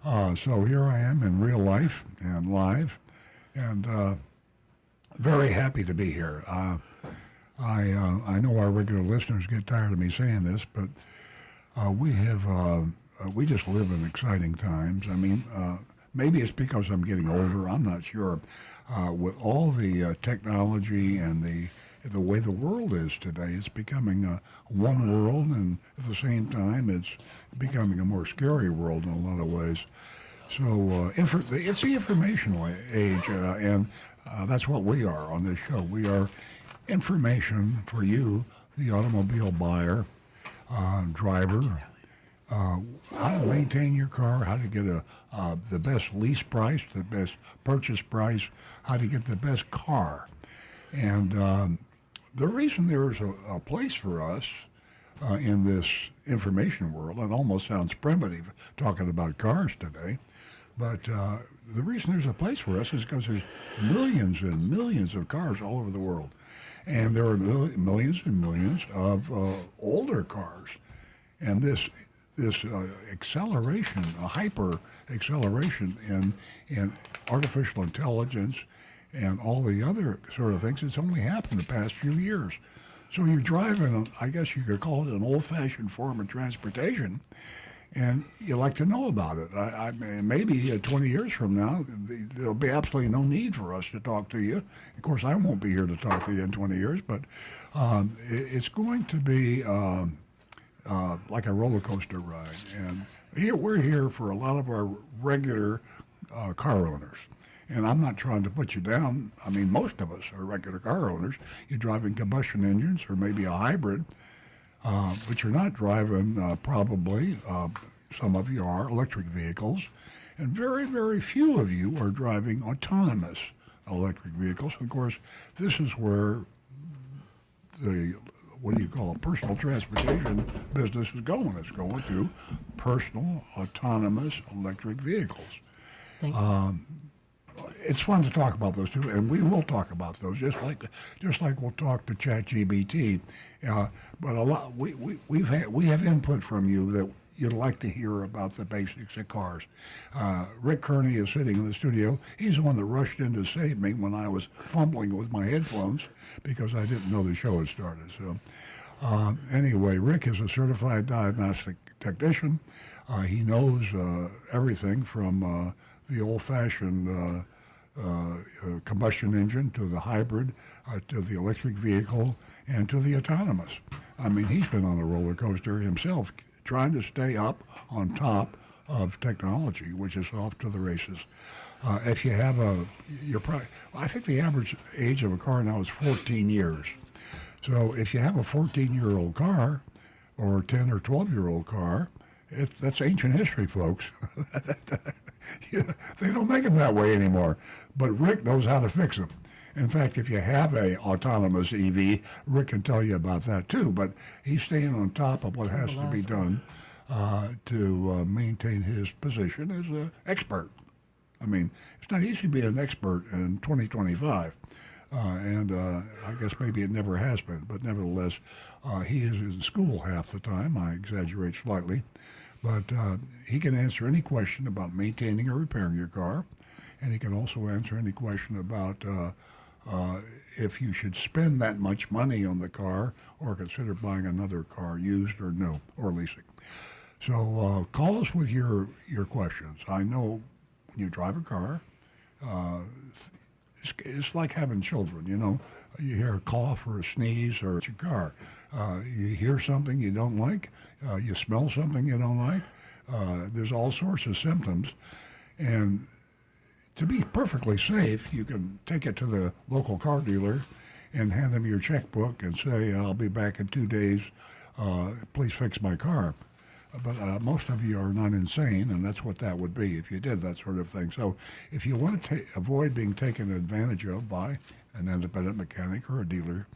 So here I am in real life and live, and very happy to be here. I know our regular listeners get tired of me saying this, but we just live in exciting times. I mean, maybe it's because I'm getting older. I'm not sure. With all the technology and the way the world is today, it's becoming one world, and at the same time, it's becoming a more scary world in a lot of ways. So it's the informational age, and that's what we are on this show. We are information for you, the automobile buyer, driver, how to maintain your car, how to get the best lease price, the best purchase price, how to get the best car. And the reason there is a place for us in this information world, it almost sounds primitive talking about cars today, but the reason there's a place for us is because there's millions and millions of cars all over the world. And there are millions and millions of older cars. And this acceleration, a hyper acceleration in artificial intelligence and all the other sort of things, it's only happened the past few years. So you're driving, I guess you could call it an old-fashioned form of transportation, and you like to know about it. I maybe 20 years from now, there'll be absolutely no need for us to talk to you. Of course, I won't be here to talk to you in 20 years, but it's going to be like a roller coaster ride. And we're here for a lot of our regular car owners. And I'm not trying to put you down. I mean, most of us are regular car owners. You're driving combustion engines or maybe a hybrid, but you're not driving probably, some of you are, electric vehicles. And very, very few of you are driving autonomous electric vehicles. Of course, this is where personal transportation business is going. It's going to personal autonomous electric vehicles. It's fun to talk about those too, and we will talk about those just like we'll talk to ChatGPT. But we have input from you that you'd like to hear about the basics of cars. Rick Kearney is sitting in the studio. He's the one that rushed in to save me when I was fumbling with my headphones because I didn't know the show had started. So anyway, Rick is a certified diagnostic technician. He knows everything from the old-fashioned combustion engine to the hybrid to the electric vehicle and to the autonomous. I mean, he's been on a roller coaster himself trying to stay up on top of technology, which is off to the races. If you have I think the average age of a car now is 14 years. So if you have a 14-year-old car or 10 or 12-year-old car, that's ancient history, folks. They don't make them that way anymore. But Rick knows how to fix them. In fact, if you have a autonomous EV, Rick can tell you about that too. But he's staying on top of what has to be done to maintain his position as an expert. I mean, it's not easy to be an expert in 2025. And I guess maybe it never has been. But nevertheless, he is in school half the time. I exaggerate slightly. But he can answer any question about maintaining or repairing your car. And he can also answer any question about if you should spend that much money on the car or consider buying another car, used or new, or leasing. So call us with your questions. I know when you drive a car, it's like having children, you know. You hear a cough or a sneeze or it's your car. You hear something you don't like. You smell something you don't like. There's all sorts of symptoms. And to be perfectly safe, you can take it to the local car dealer and hand them your checkbook and say, I'll be back in 2 days. Please fix my car. But most of you are not insane, and that's what that would be if you did that sort of thing. So if you want to avoid being taken advantage of by an independent mechanic or a dealer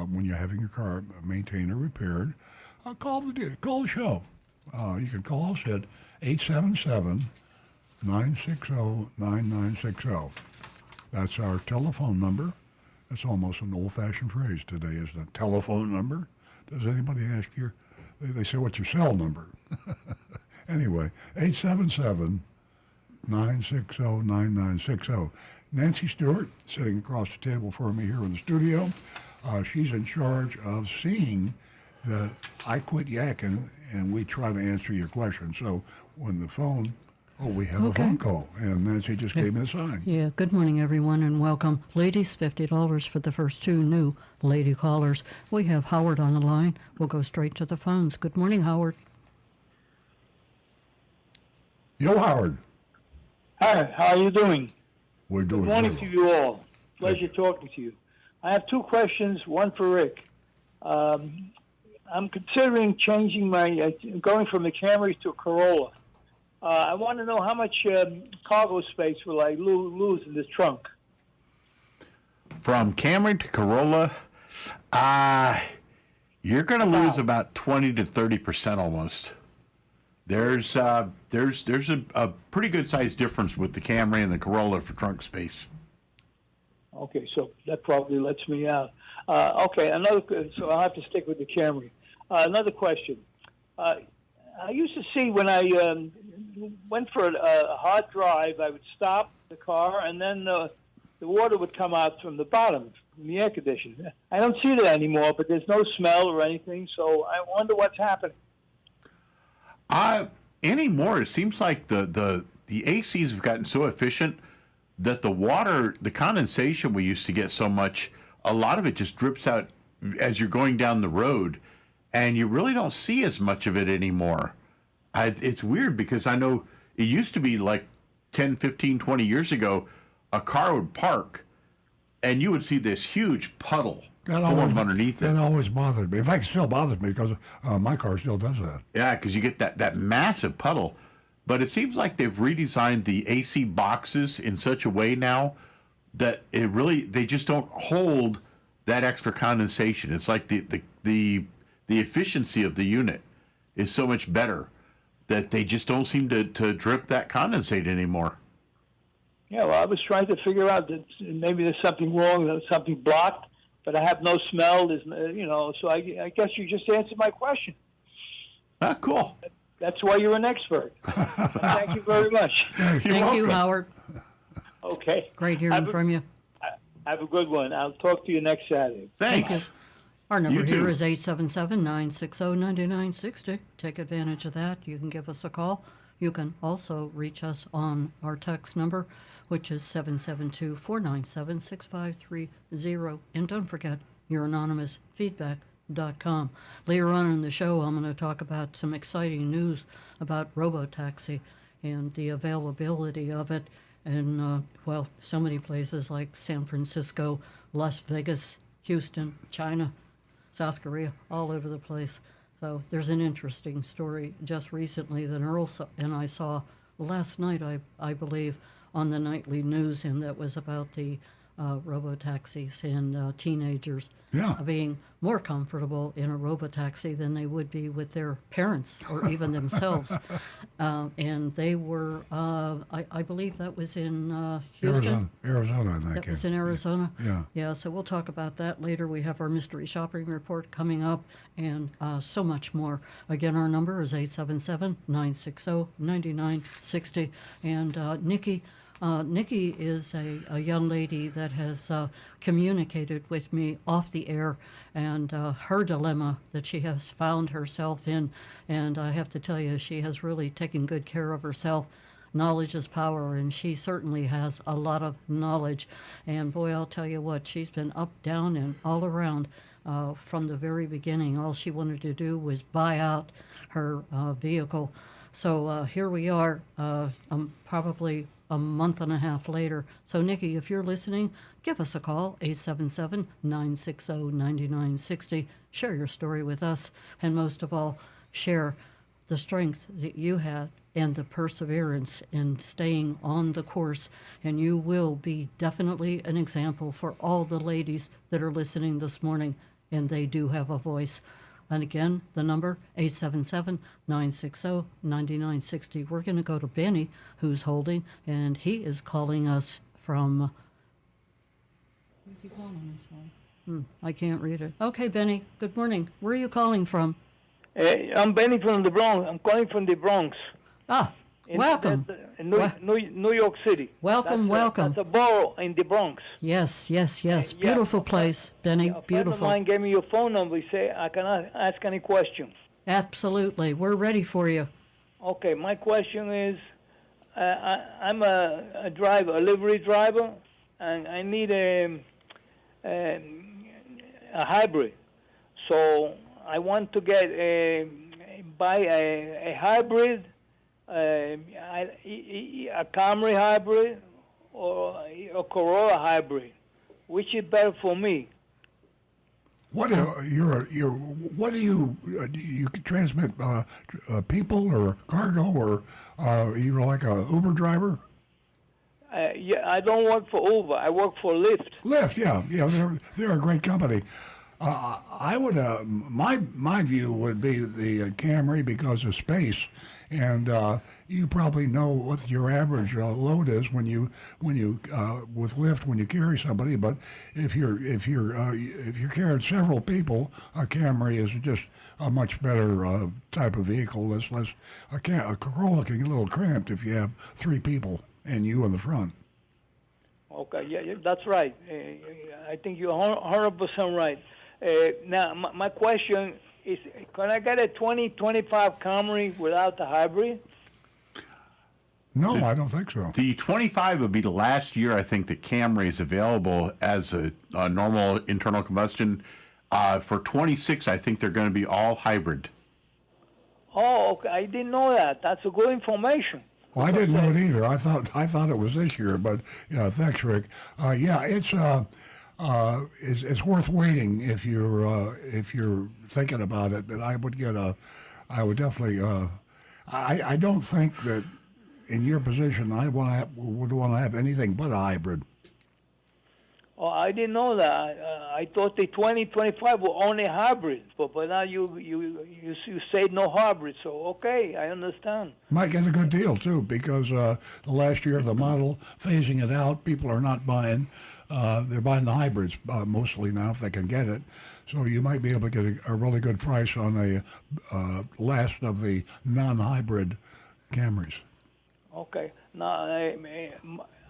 when you're having your car maintained or repaired, call the show. You can call us at 877-960-9960. That's our telephone number. That's almost an old-fashioned phrase today, isn't it? Telephone number. Does anybody ask they say, what's your cell number? Anyway, 877-960-9960. 877-960-9960. Nancy Stewart, sitting across the table from me here in the studio. She's in charge of seeing the I Quit Yakking, and we try to answer your question. So when the phone, we have a phone call, and Nancy just gave me the sign. Yeah, good morning, everyone, and welcome. Ladies, $50 for the first two new lady callers. We have Howard on the line. We'll go straight to the phones. Good morning, Howard. Yo, Howard. Hi, how are you doing? We're doing Good morning well. to you all. Pleasure talking to you. I have two questions, one for Rick. I'm considering changing going from the Camry to a Corolla. I want to know how much cargo space will I lose in this trunk? From Camry to Corolla, you're going to lose about 20 to 30% almost. There's a pretty good size difference with the Camry and the Corolla for trunk space. Okay, so that probably lets me out. So I'll have to stick with the Camry. Another question. I used to see when I went for a hot drive, I would stop the car, and then the water would come out from the bottom, from the air conditioner. I don't see that anymore, but there's no smell or anything, so I wonder what's happening. Anymore, it seems like the ACs have gotten so efficient that the water, the condensation we used to get so much, a lot of it just drips out as you're going down the road, and you really don't see as much of it anymore. It's weird because I know it used to be like 10, 15, 20 years ago, a car would park and you would see this huge puddle form underneath it. That always bothered me. In fact, it still bothers me because my car still does that. Yeah, because you get that massive puddle. But it seems like they've redesigned the AC boxes in such a way now that they just don't hold that extra condensation. It's like the efficiency of the unit is so much better that they just don't seem to drip that condensate anymore. Yeah, well, I was trying to figure out that maybe there's something wrong, there's something blocked, but I have no smell. So I guess you just answered my question. Ah, cool. That's why you're an expert. Thank you very much. Thank you, Howard. Okay. Great hearing from you. Have a good one. I'll talk to you next Saturday. Thanks. Our number You here too. is 877-960-9960. Take advantage of that. You can give us a call. You can also reach us on our text number, which is 772-497-6530. And don't forget your anonymous feedback.com. Later on in the show, I'm going to talk about some exciting news about robotaxi and the availability of it in, so many places like San Francisco, Las Vegas, Houston, China, South Korea, all over the place. So there's an interesting story just recently that Earl and I saw last night, I believe, on the nightly news, and that was about the robotaxis and teenagers being more comfortable in a robotaxi than they would be with their parents or even themselves. And they were, I believe that was in Houston. Arizona, I think. That was in Arizona? Yeah. Yeah, so we'll talk about that later. We have our mystery shopping report coming up and so much more. Again, our number is 877-960-9960. And Nikki is a young lady that has communicated with me off the air and her dilemma that she has found herself in. And I have to tell you, she has really taken good care of herself. Knowledge is power, and she certainly has a lot of knowledge. And boy, I'll tell you what, she's been up, down, and all around from the very beginning. All she wanted to do was buy out her vehicle. So here we are, probably a month and a half later. So, Nikki, if you're listening, give us a call, 877-960-9960. Share your story with us, and most of all, share the strength that you had and the perseverance in staying on the course, and you will be definitely an example for all the ladies that are listening this morning, and they do have a voice. And again, the number, 877-960-9960. We're going to go to Benny, who's holding, and he is calling us from... Who's he calling us from? I can't read it. Okay, Benny, good morning. Where are you calling from? I'm Benny from the Bronx. I'm calling from the Bronx. Ah, Welcome. New York City. Welcome, welcome. That's a borough in the Bronx. Yes, yes, yes. Yeah. Beautiful place, Benny. A friend of Beautiful. mine gave me your phone number. He said I can ask any question. Absolutely. We're ready for you. Okay, my question is, I'm a driver, a livery driver, and I need a hybrid. So I want to buy a hybrid, a Camry hybrid, or a Corolla hybrid. Which is better for me? What what do you transmit people or cargo, or you're like a Uber driver? Yeah, I don't work for Uber. I work for Lyft. Lyft, yeah, they're a great company. I would my view would be the Camry because of space, and you probably know what your average load is when you with Lyft when you carry somebody. But if you're carrying several people, a Camry is just a much better type of vehicle. Less a Corolla can get a little cramped if you have 3 people and you in the front. Okay, yeah, that's right. I think you're 100% right. Now, my question is, can I get a 2025 Camry without the hybrid? No, I don't think so. The 25 would be the last year I think that Camry is available as a normal internal combustion. For 26, I think they're going to be all hybrid. Oh, okay. I didn't know that. That's a good information. Well, I didn't know it either. I thought it was this year, but yeah, thanks, Rick. Yeah, it's worth waiting if you're thinking about it. But I would definitely. I don't think that in your position I would want to have anything but a hybrid. Oh, I didn't know that. I thought the 2025 were only hybrid, but now you say no hybrid. So okay, I understand. Might get a good deal too, because the last year of the model phasing it out, people are not buying. They're buying the hybrids mostly now if they can get it. So you might be able to get a really good price on the last of the non-hybrid Camrys. Okay. Now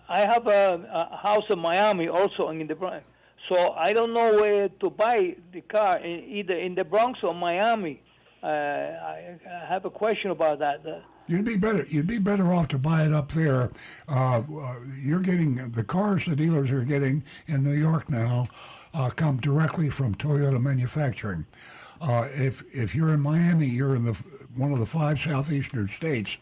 I have a house in Miami also in the Bronx. So I don't know where to buy the car, either in the Bronx or Miami. I have a question about that. You'd be better off to buy it up there. You're getting the cars the dealers are getting in New York now come directly from Toyota manufacturing. If you're in Miami, you're in one of the 5 southeastern states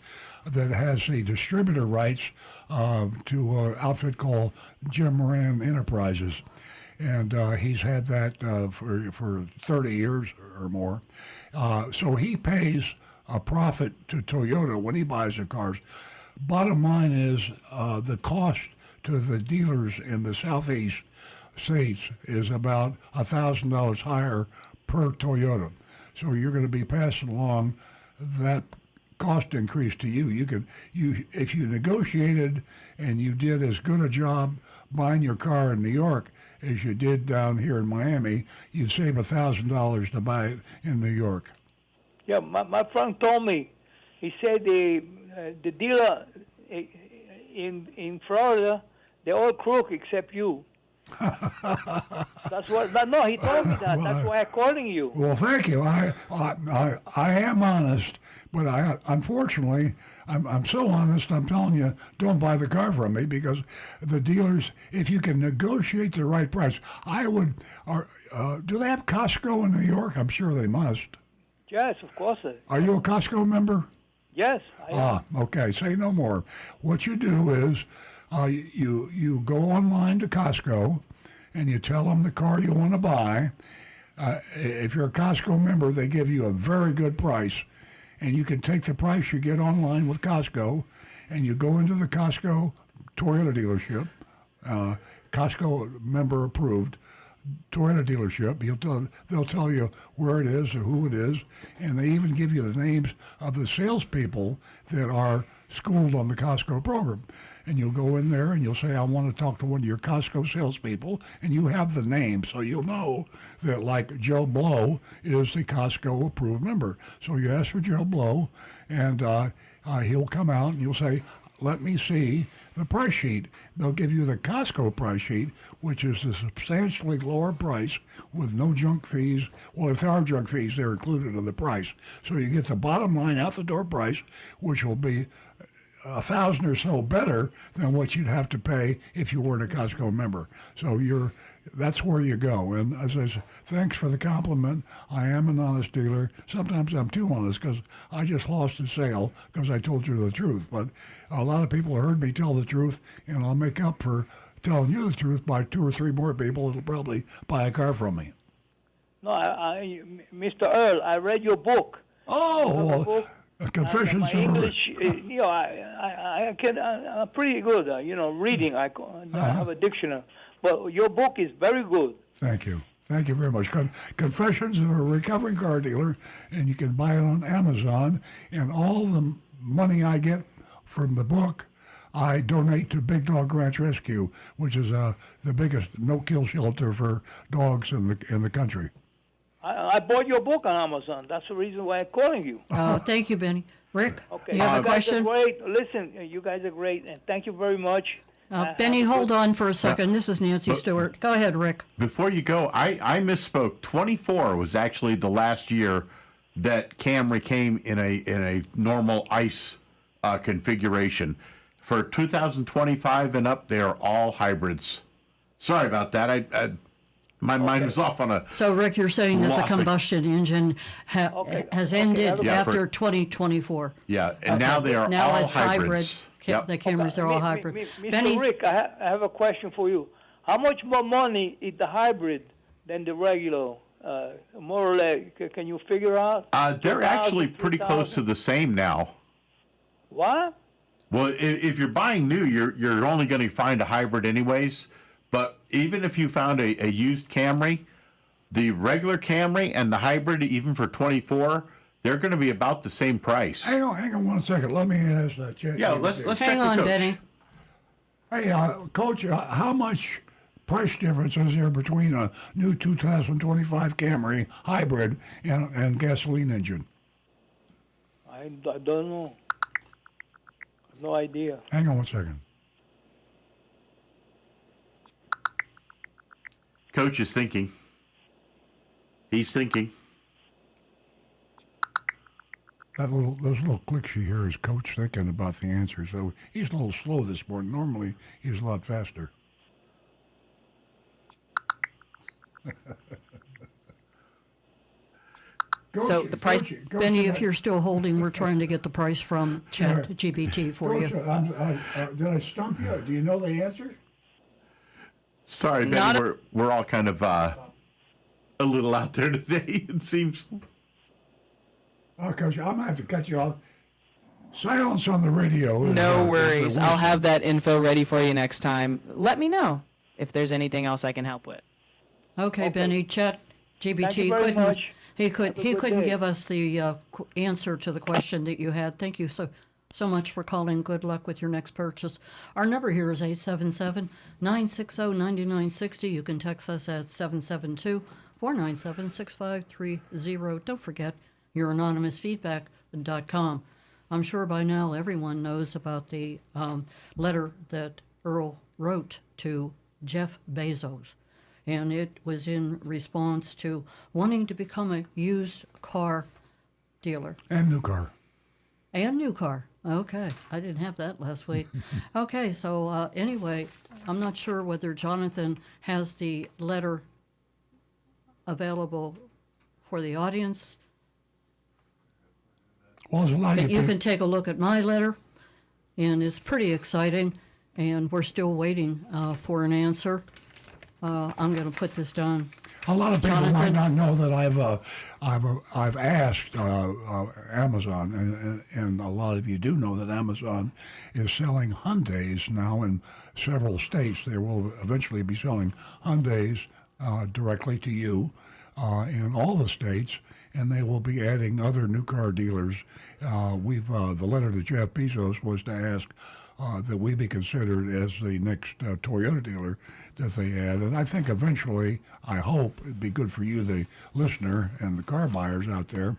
that has the distributor rights to an outfit called Jim Moran Enterprises, and he's had that for 30 years or more. So he pays a profit to Toyota when he buys the cars. Bottom line is the cost to the dealers in the southeast states is about $1,000 higher per Toyota. So you're going to be passing along that cost increase to you. If you negotiated and you did as good a job buying your car in New York as you did down here in Miami, you'd save $1,000 to buy it in New York. Yeah, my friend told me. He said the dealer in Florida, they're all crook except you. That's what. No, he told me that. That's why I'm calling you. Well, thank you. I am honest, but unfortunately I'm so honest. I'm telling you, don't buy the car from me, because the dealers, if you can negotiate the right price, I would. Do they have Costco in New York? I'm sure they must. Yes, of course. Are you a Costco member? Yes, I am. Okay. Say no more. What you do is you go online to Costco and you tell them the car you want to buy. If you're a Costco member, they give you a very good price, and you can take the price you get online with Costco, and you go into the Costco Toyota dealership, Costco member approved Toyota dealership. They'll tell you where it is or who it is, and they even give you the names of the salespeople that are schooled on the Costco program. And you'll go in there and you'll say, I want to talk to one of your Costco salespeople, and you have the name, so you'll know that, like, Joe Blow is the Costco approved member. So you ask for Joe Blow, and he'll come out and you'll say, let me see the price sheet. They'll give you the Costco price sheet, which is a substantially lower price with no junk fees. Well, if there are junk fees, they're included in the price. So you get the bottom line out the door price, which will be $1,000 or so better than what you'd have to pay if you weren't a Costco member. So that's where you go. And as I said, thanks for the compliment. I am an honest dealer. Sometimes I'm too honest because I just lost a sale because I told you the truth. But a lot of people heard me tell the truth, and I'll make up for telling you the truth by 2 or 3 more people that'll probably buy a car from me. No, Mr. Earl, I read your book. Oh, well, Confessions my of a English, I'm pretty good. Reading. I have a dictionary, but your book is very good. Thank you. Thank you very much. Confessions of a Recovering Car Dealer, and you can buy it on Amazon. And all the money I get from the book, I donate to Big Dog Ranch Rescue, which is the biggest no-kill shelter for dogs in the country. I bought your book on Amazon. That's the reason why I'm calling you. Thank you, Benny. Rick, Okay. you have a question? You guys are great. Listen, you guys are great, and thank you very much. Benny, hold on for a second. This is Nancy Stewart. Go ahead, Rick. Before you go, I misspoke. 24 was actually the last year that Camry came in a normal ICE configuration. For 2025 and up, they are all hybrids. Sorry about that. My mind was off on a. So, Rick, you're saying that the combustion engine has ended after 2024. Yeah, and now they are now all it's hybrids. Yep. The Camrys are all hybrid. Mr. Benny, Rick, I have a question for you. How much more money is the hybrid than the regular? More or less, can you figure out? They're actually pretty close to the same now. What? Well, if you're buying new, you're only going to find a hybrid anyways. But even if you found a used Camry, the regular Camry and the hybrid, even for 24, they're going to be about the same price. Hang on 1 second. Let me ask that. Yeah, let's check hang the on, coach. Benny. Hey, Coach, how much price difference is there between a new 2025 Camry hybrid and gasoline engine? I don't know. No idea. Hang on 1 second. Coach is thinking. He's thinking. Those little clicks you hear is Coach thinking about the answer. So he's a little slow this morning. Normally, he's a lot faster. So the price, Benny, if you're still holding, we're trying to get the price from ChatGPT for you. Did I stump you? Do you know the answer? Sorry, Benny, we're all kind of a little out there today, it seems. Oh, Coach, I'm going to have to cut you off. Silence on the radio. no worries. I'll have that info ready for you next time. Let me know if there's anything else I can help with. Okay, Benny, ChatGPT couldn't give us the answer to the question that you had. Thank you so much for calling. Good luck with your next purchase. Our number here is 877-960-9960. You can text us at 772-497-6530. Don't forget your anonymousfeedback.com. I'm sure by now everyone knows about the letter that Earl wrote to Jeff Bezos. And it was in response to wanting to become a used car dealer. And new car. And new car. Okay. I didn't have that last week. Okay. So anyway, I'm not sure whether Jonathan has the letter available for the audience. Well, there's a lot of But you can take a look at my letter, and it's pretty exciting, and we're still waiting for an answer. I'm going to put this down. A lot of people Jonathan? might not know that I've asked Amazon, and a lot of you do know that Amazon is selling Hyundais now in several states. They will eventually be selling Hyundais directly to you in all the states, and they will be adding other new car dealers. The letter to Jeff Bezos was to ask that we be considered as the next Toyota dealer that they add. And I think eventually, I hope it'd be good for you, the listener, and the car buyers out there,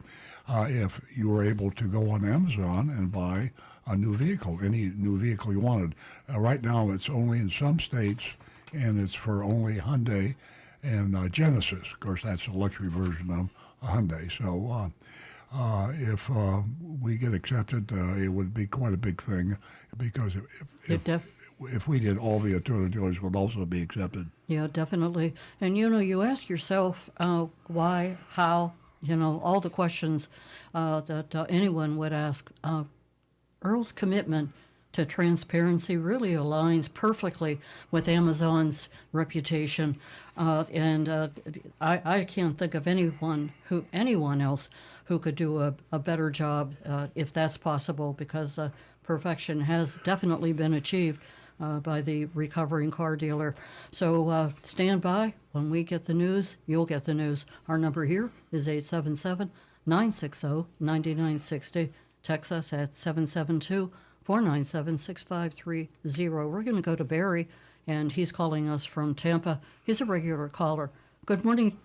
if you were able to go on Amazon and buy a new vehicle, any new vehicle you wanted. Right now, it's only in some states, and it's for only Hyundai and Genesis. Of course, that's a luxury version of a Hyundai. So if we get accepted, it would be quite a big thing, because if we did, all the Toyota dealers would also be accepted. Yeah, definitely. And you ask yourself why, how, all the questions that anyone would ask. Earl's commitment to transparency really aligns perfectly with Amazon's reputation, and I can't think of anyone else who could do a better job, if that's possible, because perfection has definitely been achieved by the recovering car dealer. So stand by. When we get the news, you'll get the news. Our number here is 877-960-9960. Text us at 772-497-6530. We're going to go to Barry, and he's calling us from Tampa. He's a regular caller. Good morning.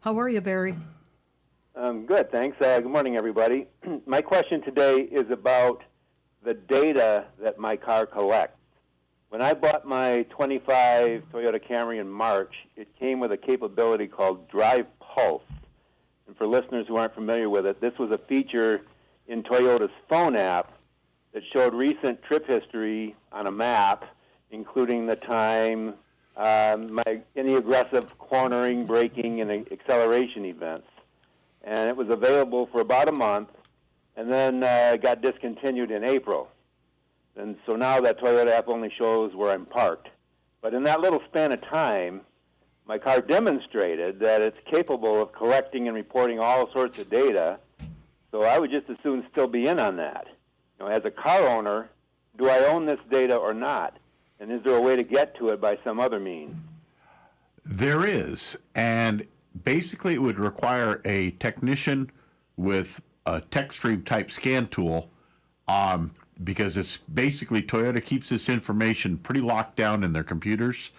How are you, Barry? Good, thanks. Good morning, everybody. My question today is about the data that my car collects. When I bought my 25 Toyota Camry in March, it came with a capability called Drive Pulse. And for listeners who aren't familiar with it, this was a feature in Toyota's phone app that showed recent trip history on a map, including the time, any aggressive cornering, braking, and acceleration events. And it was available for about a month, and then got discontinued in April. And so now that Toyota app only shows where I'm parked. But in that little span of time, my car demonstrated that it's capable of collecting and reporting all sorts of data. So I would just as soon still be in on that. As a car owner, do I own this data or not? And is there a way to get to it by some other means? There is, and basically it would require a technician with a TechStream type scan tool, because it's basically Toyota keeps this information pretty locked down in their computers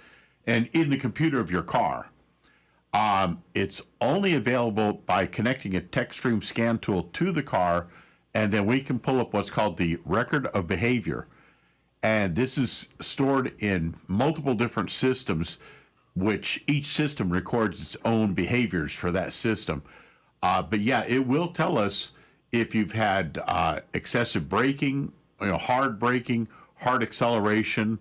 and in the computer of your car. It's only available by connecting a TechStream scan tool to the car, and then we can pull up what's called the record of behavior. And this is stored in multiple different systems, which each system records its own behaviors for that system. But yeah, it will tell us if you've had excessive braking, hard braking, hard acceleration,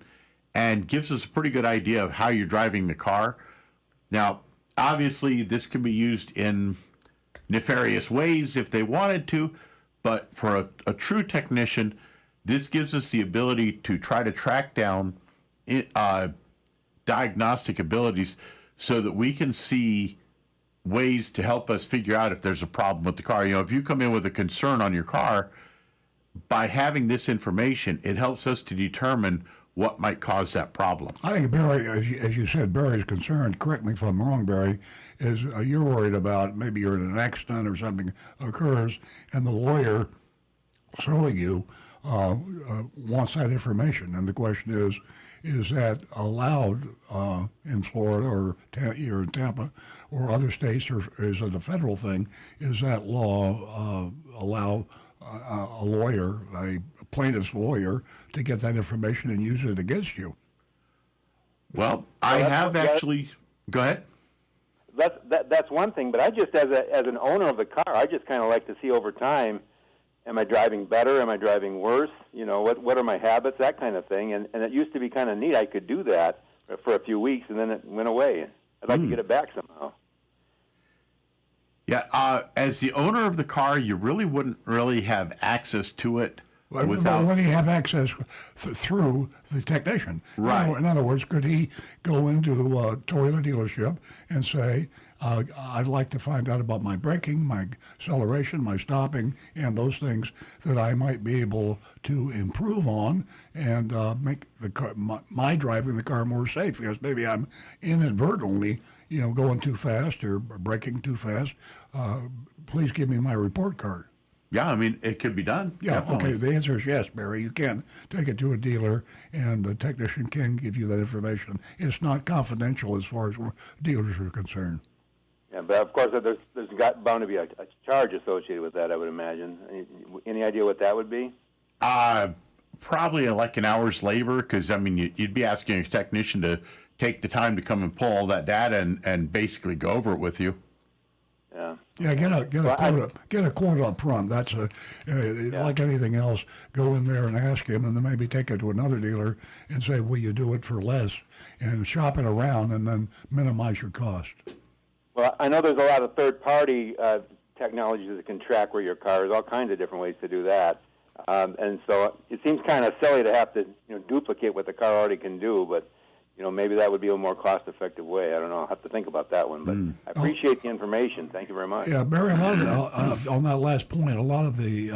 and gives us a pretty good idea of how you're driving the car. Now, obviously, this can be used in nefarious ways if they wanted to, but for a true technician, this gives us the ability to try to track down diagnostic abilities so that we can see ways to help us figure out if there's a problem with the car. If you come in with a concern on your car, by having this information, it helps us to determine what might cause that problem. I think, Barry, as you said, Barry's concerned, correct me if I'm wrong, Barry, is you're worried about maybe you're in an accident or something occurs, and the lawyer suing you wants that information. And the question is that allowed in Florida or here in Tampa or other states, or is it a federal thing? Is that law allow a lawyer, a plaintiff's lawyer, to get that information and use it against you? Well, I have actually. Go ahead. That's one thing, but I just, as an owner of the car, I just kind of like to see over time, am I driving better? Am I driving worse? What are my habits? That kind of thing. And it used to be kind of neat. I could do that for a few weeks, and then it went away. I'd like to get it back somehow. Yeah, as the owner of the car, you really wouldn't really have access to it But without. when do you have access through the technician? Right. In other words, could he go into a Toyota dealership and say, I'd like to find out about my braking, my acceleration, my stopping, and those things that I might be able to improve on and make the car, my driving the car more safe, because maybe I'm inadvertently going too fast or braking too fast. Please give me my report card. Yeah, I mean, it could be done. Yeah, definitely. okay. The answer is yes, Barry. You can take it to a dealer, and the technician can give you that information. It's not confidential as far as dealers are concerned. Yeah, but of course, bound to be a charge associated with that, I would imagine. Any idea what that would be? Probably like an hour's labor, because I mean, you'd be asking a technician to take the time to come and pull all that data and basically go over it with you. Yeah. Yeah, get a quote up front. That's like anything else. Go in there and ask him, and then maybe take it to another dealer and say, "Will you do it for less?" And shop it around, and then minimize your cost. Well, I know there's a lot of third-party technologies that can track where your car is. All kinds of different ways to do that, and so it seems kind of silly to have to duplicate what the car already can do, but. Maybe that would be a more cost-effective way. I don't know. I'll have to think about that one. But I appreciate the information. Thank you very much. Yeah, Barry, a lot of, on that last point, a lot of the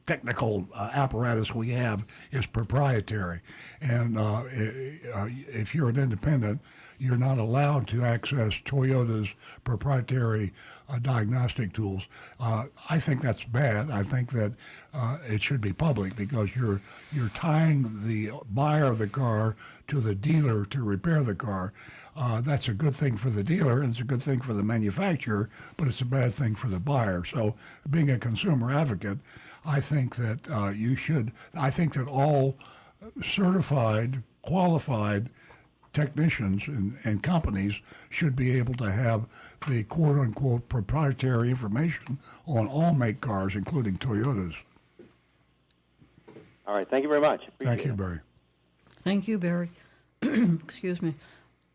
technical apparatus we have is proprietary. And if you're an independent, you're not allowed to access Toyota's proprietary diagnostic tools. I think that's bad. I think that it should be public because you're tying the buyer of the car to the dealer to repair the car. That's a good thing for the dealer and it's a good thing for the manufacturer, but it's a bad thing for the buyer. So being a consumer advocate, I think that I think that all certified, qualified technicians and companies should be able to have the quote-unquote proprietary information on all make cars, including Toyotas. All right. Thank you very much. Thank you, Barry. Thank you, Barry. Excuse me.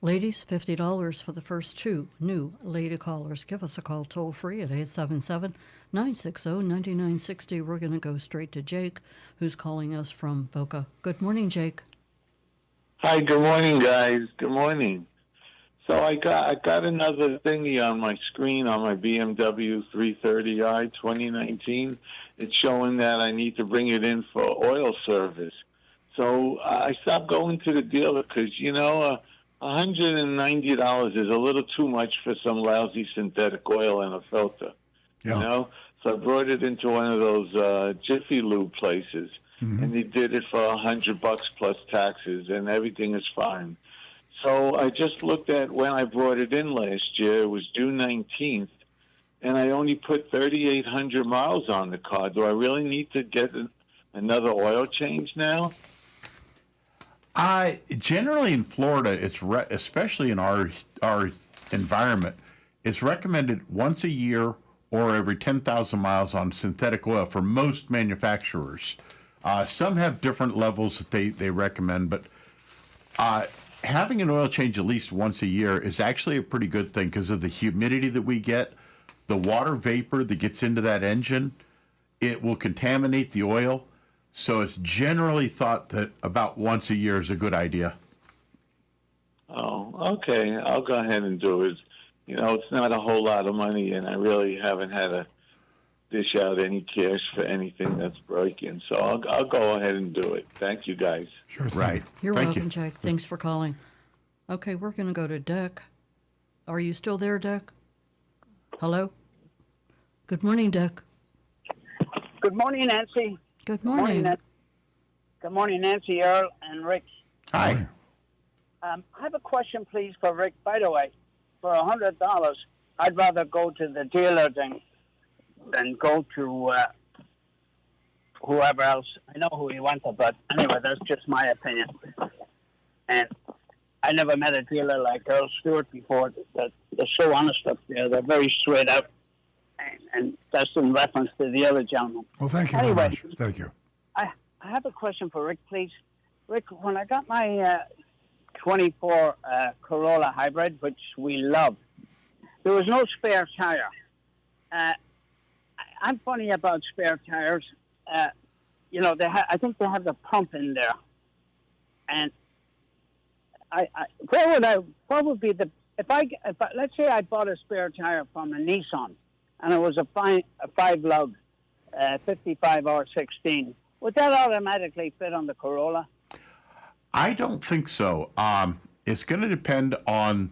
Ladies, $50 for the first two new lady callers. Give us a call toll free at 877-960-9960. We're going to go straight to Jake, who's calling us from Boca. Good morning, Jake. Hi, good morning, guys. Good morning. So I got another thingy on my screen on my BMW 330i 2019. It's showing that I need to bring it in for oil service. So I stopped going to the dealer because, $190 is a little too much for some lousy synthetic oil and a filter. Yeah. So I brought it into one of those Jiffy Lube places. Mm-hmm. And they did it for $100 plus taxes, and everything is fine. So I just looked at when I brought it in last year. It was June 19th, and I only put 3,800 miles on the car. Do I really need to get another oil change now? Generally in Florida, it's especially in our environment, it's recommended once a year or every 10,000 miles on synthetic oil for most manufacturers. Some have different levels that they recommend, but having an oil change at least once a year is actually a pretty good thing because of the humidity that we get, the water vapor that gets into that engine, it will contaminate the oil. So it's generally thought that about once a year is a good idea. Oh, okay. I'll go ahead and do it. It's not a whole lot of money, and I really haven't had to dish out any cash for anything that's breaking. So I'll go ahead and do it. Thank you, guys. Sure thing. Right. You're Thank welcome, you. Jake. Thanks for calling. Okay, we're going to go to Deck. Are you still there, Deck? Hello? Good morning, Deck. Good morning, Nancy. Good morning. Good morning, Nancy, Earl, and Rick. Hi. I have a question, please, for Rick. By the way, for $100, I'd rather go to the dealer than go to whoever else. I know who you want to, but anyway, that's just my opinion. And I never met a dealer like Earl Stewart before. They're so honest up there. They're very straight up. And that's in reference to the other gentleman. Well, thank you Anyway, very much. Thank you. I have a question for Rick, please. Rick, when I got my 24 Corolla Hybrid, which we love, there was no spare tire. I'm funny about spare tires. I think they have the pump in there. And what would be if let's say I bought a spare tire from a Nissan, and it was a 5-lug 55R16, would that automatically fit on the Corolla? I don't think so. It's going to depend on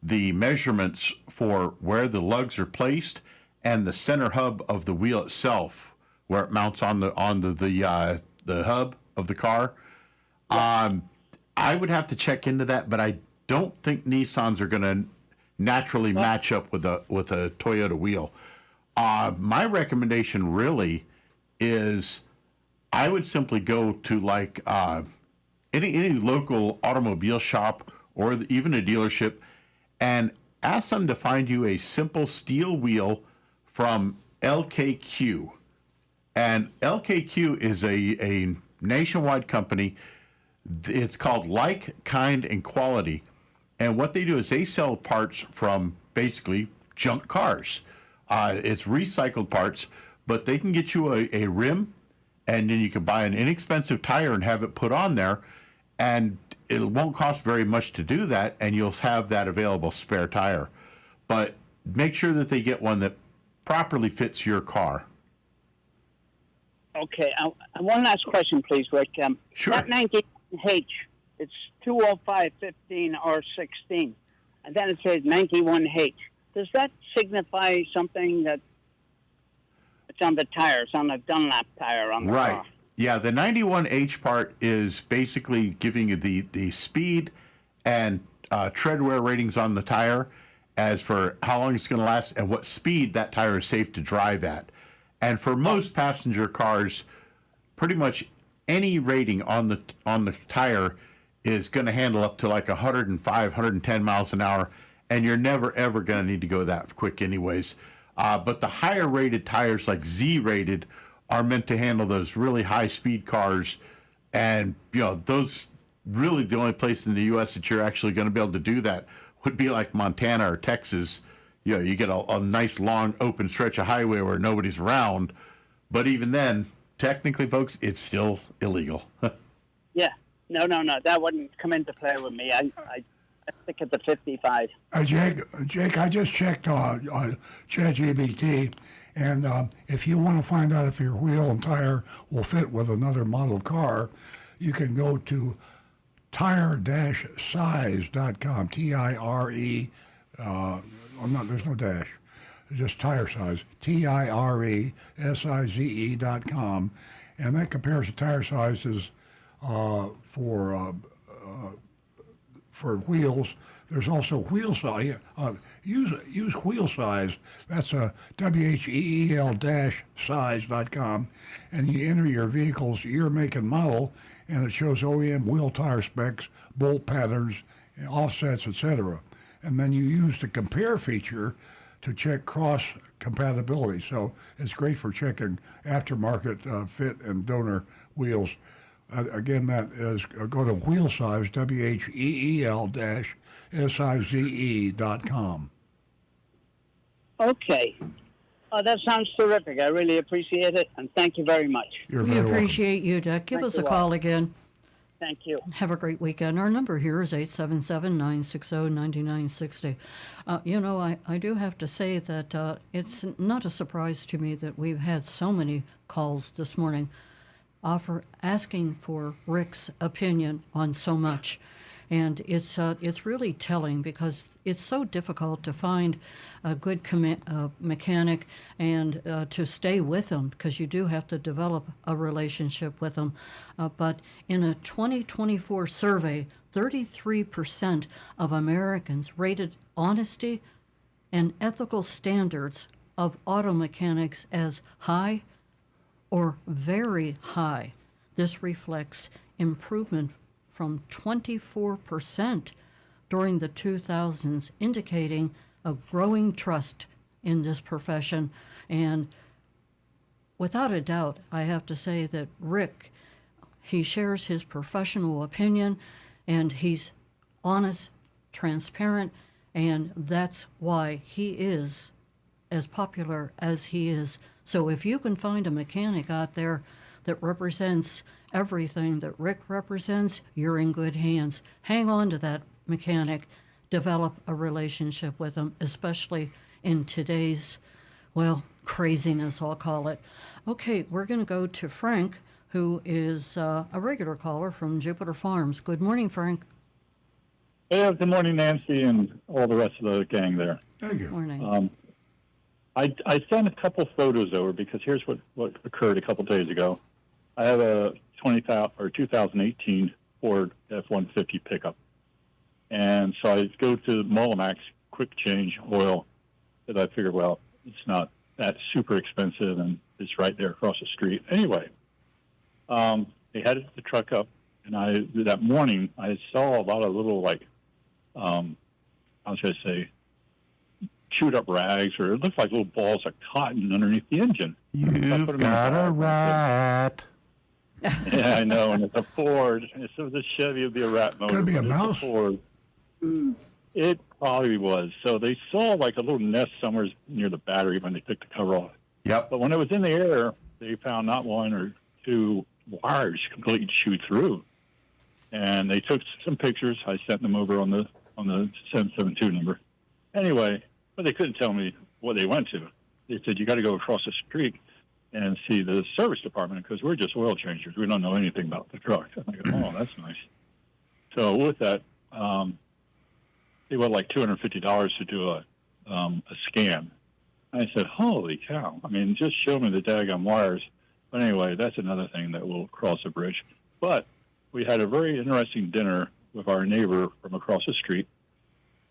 the measurements for where the lugs are placed and the center hub of the wheel itself, where it mounts on the hub of the car. I would have to check into that, but I don't think Nissans are going to naturally match up with a Toyota wheel. My recommendation really is I would simply go to like any local automobile shop or even a dealership and ask them to find you a simple steel wheel from LKQ. And LKQ is a nationwide company. It's called Like, Kind, and Quality. And what they do is they sell parts from basically junk cars. It's recycled parts, but they can get you a rim, and then you can buy an inexpensive tire and have it put on there. And it won't cost very much to do that, and you'll have that available spare tire. But make sure that they get one that properly fits your car. Okay, one last question, please, Rick. Sure. That 91H, it's 20515 or 16, and then it says 91H. Does that signify something that it's on the tires, on the Dunlop tire on the Right. car? Yeah, the 91H part is basically giving you the speed and tread wear ratings on the tire as for how long it's going to last and what speed that tire is safe to drive at. And for most passenger cars, pretty much any rating on the tire is going to handle up to like 105, 110 miles an hour, and you're never ever going to need to go that quick anyways. But the higher rated tires, like Z rated, are meant to handle those really high speed cars, and those really the only place in the U.S. that you're actually going to be able to do that would be like Montana or Texas. You get a nice long open stretch of highway where nobody's around, but even then, technically, folks, it's still illegal. Yeah. No, that wouldn't come into play with me. I stick at the 55. Jake, I just checked on ChatGPT, and if you want to find out if your wheel and tire will fit with another model car, you can go to tire-size.com, T-I-R-E, there's no dash, just tire size, TIRESIZE.com, and that compares the tire sizes for wheels. There's also wheel size. Use wheel size. That's WHEEL-size.com, and you enter your vehicle's year, make, and model, and it shows OEM wheel tire specs, bolt patterns, offsets, etc. And then you use the compare feature to check cross compatibility. So it's great for checking aftermarket fit and donor wheels. Again, that is go to wheel size, WHEEL-size.com. Okay. Oh, that sounds terrific. I really appreciate it, and thank you very much. You're We very welcome. appreciate you, Dick. Give Thanks us a a lot. call again. Thank you. Have a great weekend. Our number here is 877-960-9960. I do have to say that it's not a surprise to me that we've had so many calls this morning asking for Rick's opinion on so much. And it's really telling because it's so difficult to find a good mechanic and to stay with them, because you do have to develop a relationship with them. But in a 2024 survey, 33% of Americans rated honesty and ethical standards of auto mechanics as high or very high. This reflects improvement from 24% during the 2000s, indicating a growing trust in this profession. And without a doubt, I have to say that Rick, he shares his professional opinion, and he's honest, transparent, and that's why he is as popular as he is. So if you can find a mechanic out there that represents everything that Rick represents, you're in good hands. Hang on to that mechanic. Develop a relationship with him, especially in today's, craziness, I'll call it. Okay, we're going to go to Frank, who is a regular caller from Jupiter Farms. Good morning, Frank. Hey, good morning, Nancy, and all the rest of the gang there. Thank you. Morning. I sent a couple photos over because here's what occurred a couple days ago. I have a 2018 Ford F-150 pickup. And so I go to Mullinax Quick Change Oil, because I figured, well, it's not that super expensive, and it's right there across the street. Anyway, they had the truck up, and that morning I saw a lot of little, how should I say, chewed up rags, or it looked like little balls of cotton underneath the engine. You've got a rat. Yeah, I know, and it's a Ford. If it was a Chevy, it'd be a rat motor. Could be a but it's mouse. Ford. It probably was. So they saw like a little nest somewhere near the battery when they took the cover off. Yep. But when it was in the air, they found not one or two wires completely chewed through. And they took some pictures. I sent them over on the 772 number. Anyway, but they couldn't tell me what they went to. They said, you got to go across the street and see the service department because we're just oil changers. We don't know anything about the truck. And I go, oh, that's nice. So with that, they were like $250 to do a scan. And I said, holy cow. I mean, just show me the daggone wires. But anyway, that's another thing that will cross the bridge. But we had a very interesting dinner with our neighbor from across the street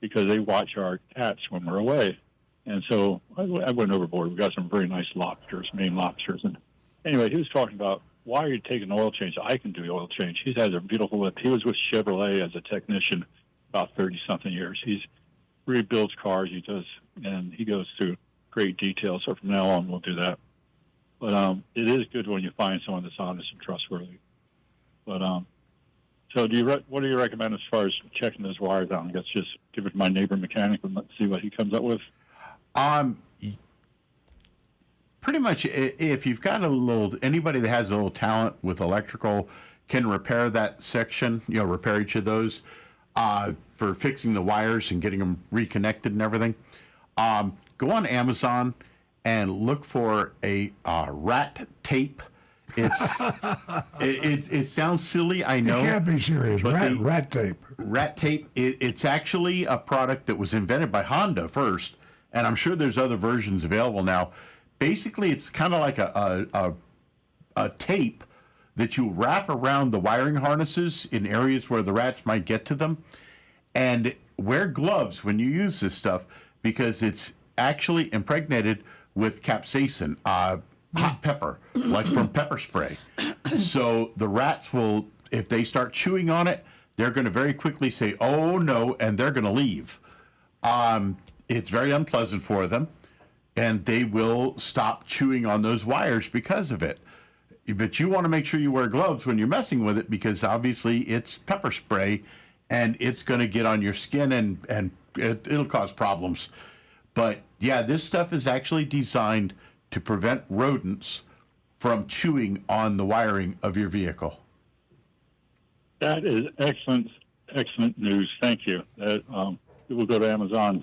because they watch our cats when we're away. And so I went overboard. We got some very nice lobsters, Maine lobsters. And anyway, he was talking about, why are you taking an oil change? I can do the oil change. He has a beautiful lip. He was with Chevrolet as a technician about 30-something years. He's rebuilds cars. He goes through great detail. So from now on, we'll do that. But it is good when you find someone that's honest and trustworthy. But so what do you recommend as far as checking those wires out? I guess just give it to my neighbor mechanic and let's see what he comes up with. Pretty much, if you've got anybody that has a little talent with electrical can repair that section, repair each of those for fixing the wires and getting them reconnected and everything. Go on Amazon and look for a rat tape. It sounds silly, I know. You can't be serious. Rat tape. Rat tape. It's actually a product that was invented by Honda first, and I'm sure there's other versions available now. Basically, it's kind of like a tape that you wrap around the wiring harnesses in areas where the rats might get to them, and wear gloves when you use this stuff because it's actually impregnated with capsaicin. Hot pepper, like from pepper spray. So the rats will, if they start chewing on it, they're going to very quickly say, oh no, and they're going to leave. It's very unpleasant for them, and they will stop chewing on those wires because of it. But you want to make sure you wear gloves when you're messing with it because obviously it's pepper spray, and it's going to get on your skin, and it'll cause problems. But yeah, this stuff is actually designed to prevent rodents from chewing on the wiring of your vehicle. That is excellent news. Thank you. It will go to Amazon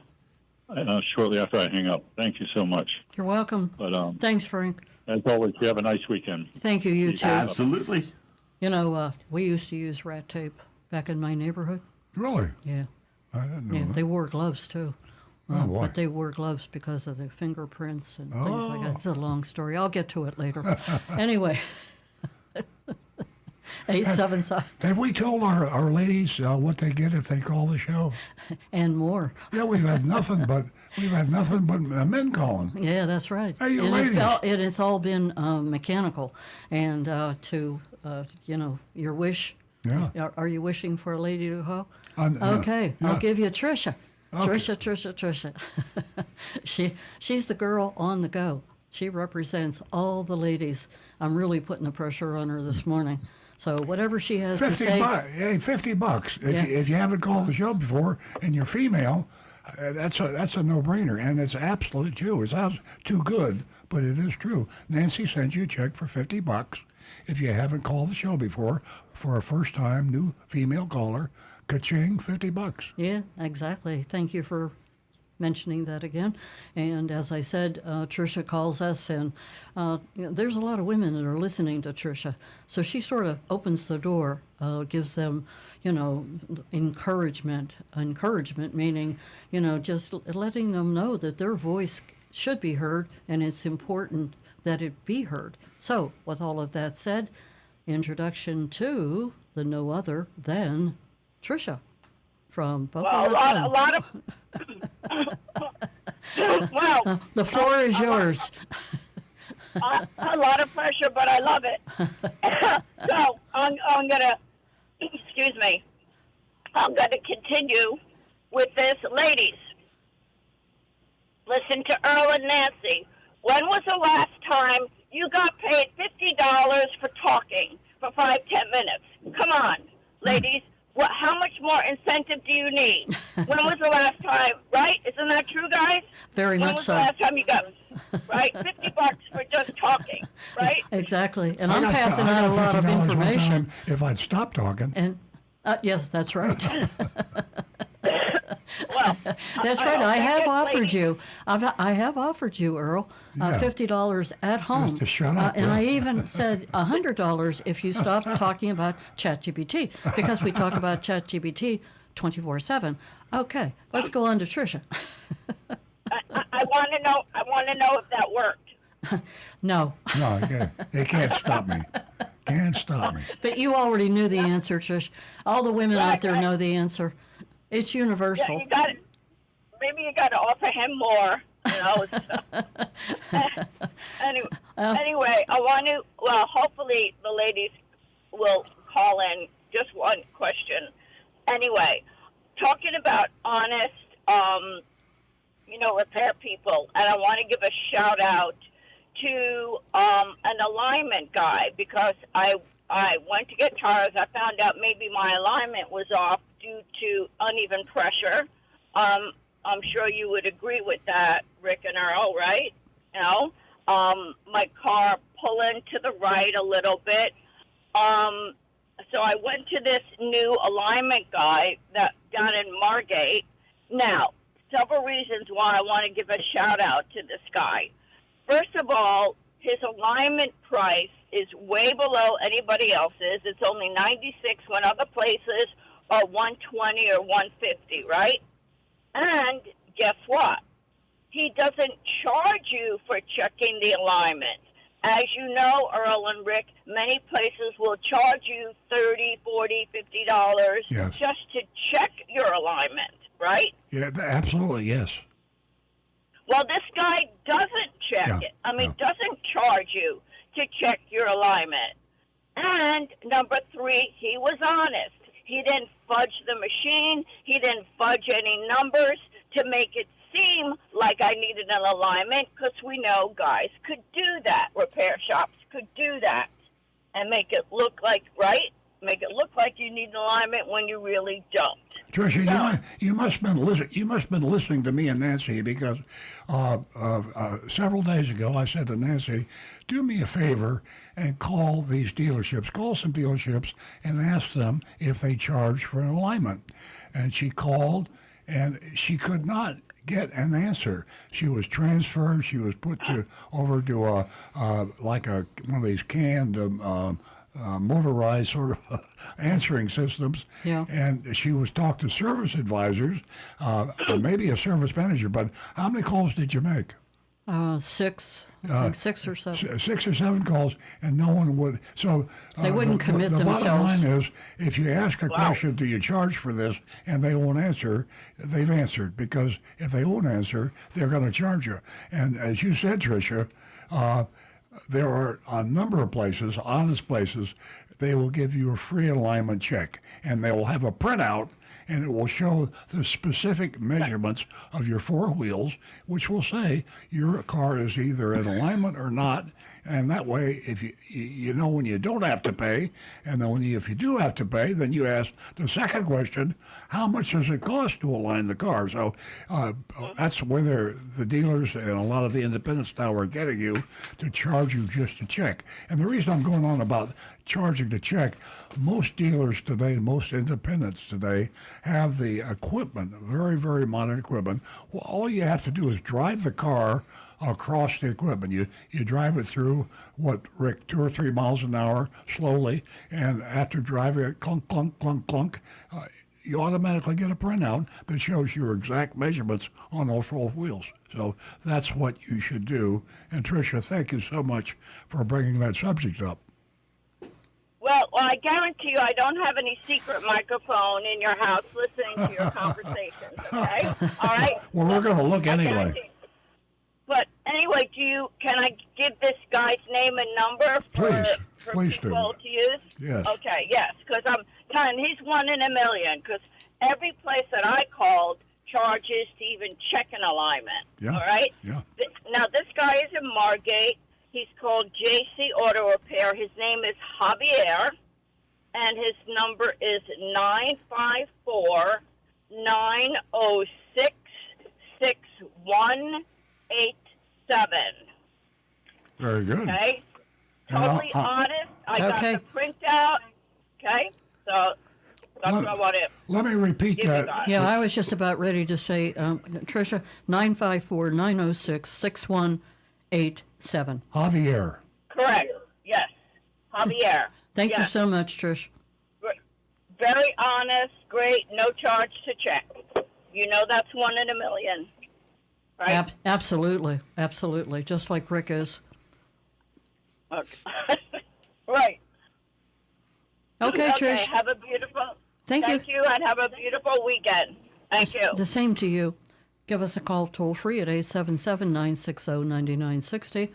shortly after I hang up. Thank you so much. You're welcome. But thanks, Frank. As always, you have a nice weekend. Thank you, you too. Absolutely. We used to use rat tape back in my neighborhood. Really? Yeah. I didn't know that. They wore gloves too. Oh, boy. But they wore gloves because of the fingerprints and things like that. It's a long story. I'll get to it later. Anyway, 877 Have we told our ladies what they get if they call the show? and more. Yeah, we've had nothing but men calling. Yeah, that's right. Hey, you And ladies. it has all been mechanical, and your wish. Yeah. Are you wishing for a lady to call? Okay, I'll yeah. give you Tricia. Okay. Tricia. She's the girl on the go. She represents all the ladies. I'm really putting the pressure on her this morning. So whatever she has to say. $50. If you haven't called the show before and you're female, that's a no-brainer, and it's absolute true. It sounds too good, but it is true. Nancy sends you a check for $50 if you haven't called the show before for a first-time new female caller. Ka-ching, $50. Yeah, exactly. Thank you for mentioning that again. And as I said, Tricia calls us, and there's a lot of women that are listening to Tricia. So she sort of opens the door, gives them, encouragement. Encouragement meaning, just letting them know that their voice should be heard, and it's important that it be heard. So, with all of that said, introduction to the no other than Tricia from Boca Well, Raton. a lot of. Well, The floor is yours. a lot of pressure, but I love it. So I'm gonna, excuse me, I'm gonna continue with this, ladies. Listen to Earl and Nancy. When was the last time you got paid $50 for talking for 5-10 minutes? Come on, ladies. What? How much more incentive do you need? When was the last time? Right? Isn't that true, guys? Very When much was so. the last time you got, right? $50 for just talking, right? Exactly. And I I'm got- passing I out got a lot of $50 one information. time if I'd stopped talking. And yes, that's right. Well, That's right. I have offered you. I have offered you, Earl, Yeah. $50 at home. to shut up, and yeah. I even said $100 if you stop talking about ChatGPT, because we talk about ChatGPT 24/7. Okay, let's go on to Tricia. I want to know. I want to know if that worked. No, No, they can't stop me. Can't stop me. but you already knew the answer, Trish. All the women out there know the answer. It's Yeah, universal. you got. Maybe you got to offer him more. You know. Anyway, I want to. Well, hopefully the ladies will call in. Just one question. Anyway, talking about honest, repair people, and I want to give a shout out to an alignment guy, because I went to get tires. I found out maybe my alignment was off due to uneven pressure. I'm sure you would agree with that, Rick and Earl, right? You know, my car pulling to the right a little bit. So I went to this new alignment guy that down in Margate. Now, several reasons why I want to give a shout out to this guy. First of all, his alignment price is way below anybody else's. It's only $96 when other places are $120 or $150, right? And guess what? He doesn't charge you for checking the alignment. As you know, Earl and Rick, many places will charge you $30, $40, $50 Yes. just to check your alignment, right? Yeah, absolutely, yes. Well, this guy doesn't check Yeah, it. I mean, yeah. doesn't charge you to check your alignment. And number three, he was honest. He didn't fudge the machine. He didn't fudge any numbers to make it seem like I needed an alignment, because we know guys could do that. Repair shops could do that and make it look like, right? Make it look like you need an alignment when you really don't. Tricia, you must have been listening to me and Nancy, because several days ago I said to Nancy, do me a favor and call these dealerships, call some dealerships and ask them if they charge for an alignment. And she called, and she could not get an answer. She was transferred. She was put over to one of these canned motorized sort of answering systems. Yeah. And she was talked to service advisors, maybe a service manager. But how many calls did you make? 6. I think 6 or 7. 6 or 7 calls, and no one would. So They wouldn't commit the themselves. bottom line is, if you ask a question, do you charge for this, and they won't answer, they've answered, because if they won't answer, they're going to charge you. And as you said, Tricia, there are a number of places, honest places, they will give you a free alignment check, and they will have a printout, and it will show the specific measurements of your 4 wheels, which will say your car is either in alignment or not. And that way, if you know when you don't have to pay, and then if you do have to pay, then you ask the second question: how much does it cost to align the car? So that's where the dealers and a lot of the independents now are getting you to charge you just to check. And the reason I'm going on about charging to check, most dealers today, most independents today, have the equipment, very, very modern equipment. Well, all you have to do is drive the car across the equipment. You drive it through, Rick, 2 or 3 miles an hour slowly, and after driving it, clunk, clunk, clunk, clunk, you automatically get a printout that shows your exact measurements on those 4 wheels. So that's what you should do. And Tricia, thank you so much for bringing that subject up. Well, I guarantee you I don't have any secret microphone in your house listening to your conversations, okay? All right? Well, we're going to look I anyway. guarantee- But anyway, can I give this guy's name and number for Please do. people to use? Yes. Okay, yes, because I'm telling he's 1 in a million, because every place that I called charges to even check an alignment. Yeah. All right? Yeah. Now, this guy is in Margate. He's called JC Auto Repair. His name is Javier, and his number is 954-906-6187. Very good. Okay? And Totally honest. I got the printout. Okay? So that's what I want to Let me repeat give you that. guys. Yeah, I was just about ready to say, Tricia, 954-906-6187. Javier. Correct. Yes. Javier. Thank you Yes. so much, Trish. Very honest, great, no charge to check. You know that's 1 in a million, right? Absolutely, absolutely, just like Rick is. Okay. Right. Okay, Trish. Have a beautiful. Thank you. Thank you, and have a beautiful weekend. Thank you. The same to you. Give us a call toll free at 877-960-9960,